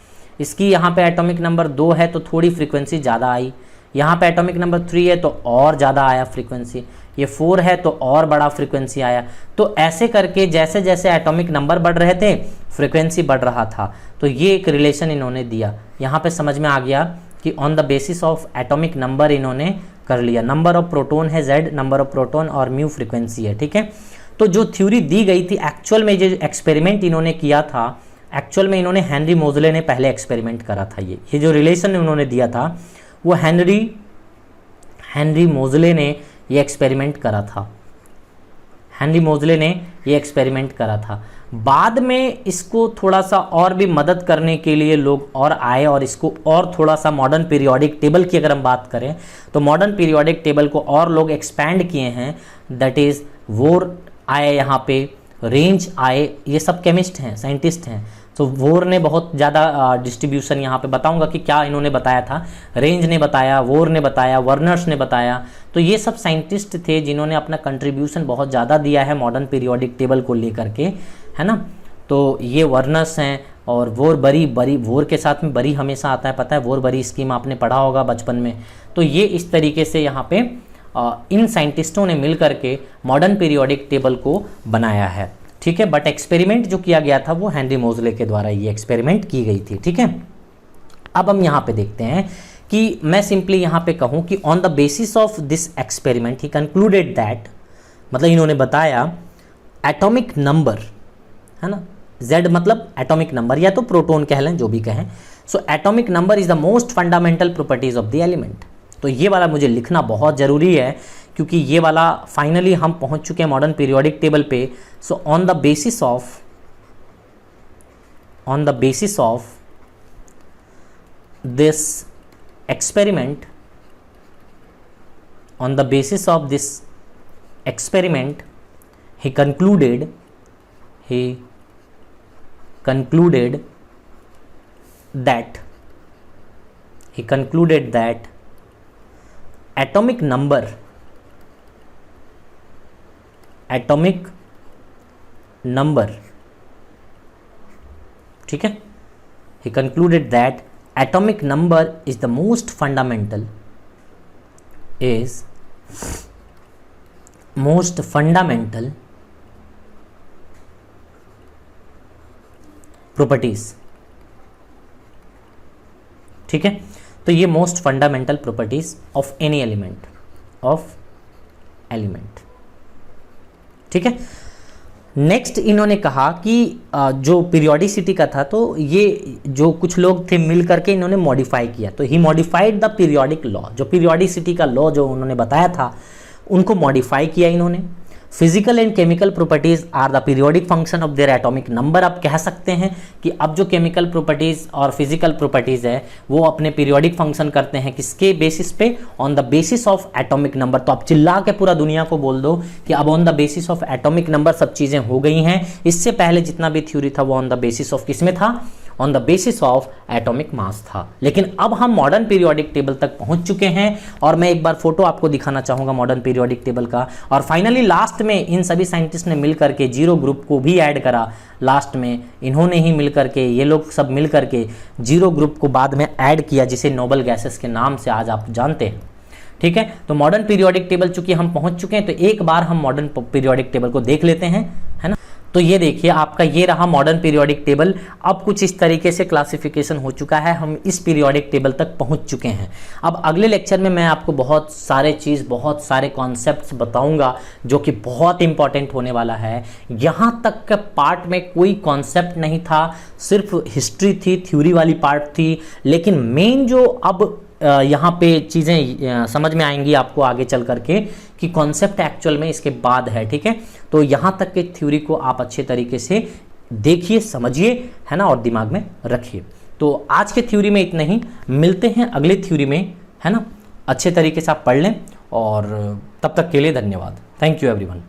इसकी यहाँ पे एटॉमिक नंबर 2 है तो थोड़ी फ्रिक्वेंसी ज़्यादा आई, यहाँ पे एटॉमिक नंबर 3 है तो और ज़्यादा आया फ्रीक्वेंसी, ये 4 है तो और बड़ा फ्रीक्वेंसी आया। तो ऐसे करके जैसे जैसे एटॉमिक नंबर बढ़ रहे थे फ्रीक्वेंसी बढ़ रहा था। तो ये एक रिलेशन इन्होंने दिया, यहाँ पे समझ में आ गया कि on the basis of atomic number इन्होंने कर लिया। नंबर ऑफ प्रोटोन है Z, नंबर ऑफ प्रोटोन, और म्यू फ्रीक्वेंसी है, ठीक है। तो जो थ्योरी दी गई थी एक्चुअल में, जो एक्सपेरिमेंट इन्होंने किया था, एक्चुअल में इन्होंने हेनरी मोजले ने पहले एक्सपेरिमेंट करा था। ये जो रिलेशन उन्होंने दिया था वो हेनरी मोजले ने ये एक्सपेरिमेंट करा था, हेनरी मोजले ने ये एक्सपेरिमेंट करा था। बाद में इसको थोड़ा सा और भी मदद करने के लिए लोग और आए, और इसको और थोड़ा सा मॉडर्न पीरियोडिक टेबल की अगर हम बात करें तो मॉडर्न पीरियोडिक टेबल को और लोग एक्सपैंड किए हैं। दैट इज वोर आए, यहाँ पे रेंज आए, ये सब केमिस्ट हैं, साइंटिस्ट हैं। तो वोर ने बहुत ज़्यादा डिस्ट्रीब्यूशन यहाँ पे बताऊंगा कि क्या इन्होंने बताया था। रेंज ने बताया, वोर ने बताया, वर्नर्स ने बताया। तो ये सब साइंटिस्ट थे जिन्होंने अपना कंट्रीब्यूशन बहुत ज़्यादा दिया है मॉडर्न पीरियोडिक टेबल को लेकर के, है ना। तो ये वर्नर्स हैं, और वोर बरी वोर के साथ में बरी हमेशा आता है, पता है, वोर बरी स्कीम आपने पढ़ा होगा बचपन में। तो ये इस तरीके से यहाँ पे इन साइंटिस्टों ने मिल करके मॉडर्न पीरियोडिक टेबल को बनाया है, ठीक है। बट एक्सपेरिमेंट जो किया गया था वो हेनरी मोजले के द्वारा ये एक्सपेरिमेंट की गई थी, ठीक है। अब हम यहाँ पे देखते हैं कि मैं सिंपली यहाँ पे कहूँ कि on the basis of this experiment he concluded that, मतलब इन्होंने बताया एटॉमिक नंबर है ना। Z मतलब एटॉमिक नंबर या तो प्रोटॉन कह लें, जो भी कहें। So atomic number is the most fundamental properties of the element. तो ये वाला मुझे लिखना बहुत ज़रूरी है, क्योंकि ये वाला फाइनली हम पहुंच चुके हैं मॉडर्न पीरियोडिक टेबल पे। सो on the basis of this experiment, on the basis of this experiment, he concluded that atomic number ठीक है, he concluded that atomic number is the most fundamental properties। ठीक है, तो ये most fundamental properties of any element ठीक है। Next इन्होंने कहा कि जो पीरियोडिसिटी का था, तो ये जो कुछ लोग थे मिल करके इन्होंने मॉडिफाई किया, तो he modified the periodic law. जो पीरियोडिसिटी का लॉ जो उन्होंने बताया था उनको मॉडिफाई किया इन्होंने। Physical and chemical properties are the periodic function of their atomic number. आप कह सकते हैं कि अब जो केमिकल प्रॉपर्टीज और फिजिकल प्रॉपर्टीज है वो अपने पीरियोडिक फंक्शन करते हैं किसके बेसिस पे? On the basis of atomic number. तो आप चिल्ला के पूरा दुनिया को बोल दो कि अब on the basis of atomic number सब चीजें हो गई हैं। इससे पहले जितना भी थ्योरी था वो ऑन द बेसिस ऑफ किसमें था? On the basis of atomic मास था। लेकिन अब हम मॉडर्न पीरियोडिक टेबल तक पहुंच चुके हैं और मैं एक बार फोटो आपको दिखाना चाहूंगा मॉडर्न पीरियोडिक टेबल का। और फाइनली लास्ट में इन सभी साइंटिस्ट ने मिलकर के जीरो ग्रुप को भी ऐड करा। लास्ट में इन्होंने ही मिलकर के, ये लोग सब मिलकर के जीरो ग्रुप को बाद में ऐड किया, जिसे नोबल गैसेस के नाम से आज आप जानते हैं। ठीक है, तो मॉडर्न पीरियोडिक टेबल चूंकि हम पहुंच चुके हैं, तो एक बार हम मॉडर्न पीरियोडिक टेबल को देख लेते हैं, है ना। तो ये देखिए आपका ये रहा मॉडर्न पीरियोडिक टेबल। अब कुछ इस तरीके से क्लासिफिकेशन हो चुका है, हम इस पीरियोडिक टेबल तक पहुंच चुके हैं। अब अगले लेक्चर में मैं आपको बहुत सारे कॉन्सेप्ट्स बताऊंगा जो कि बहुत इंपॉर्टेंट होने वाला है। यहाँ तक के पार्ट में कोई कॉन्सेप्ट नहीं था, सिर्फ हिस्ट्री थी, थ्योरी वाली पार्ट थी। लेकिन मेन जो अब यहाँ पे चीज़ें समझ में आएंगी आपको आगे चल करके कि कॉन्सेप्ट एक्चुअल में इसके बाद है। ठीक है, तो यहाँ तक के थ्योरी को आप अच्छे तरीके से देखिए, समझिए, है ना, और दिमाग में रखिए। तो आज के थ्योरी में इतना ही, मिलते हैं अगले थ्योरी में, है ना। अच्छे तरीके से आप पढ़ लें और तब तक के लिए धन्यवाद। Thank you everyone.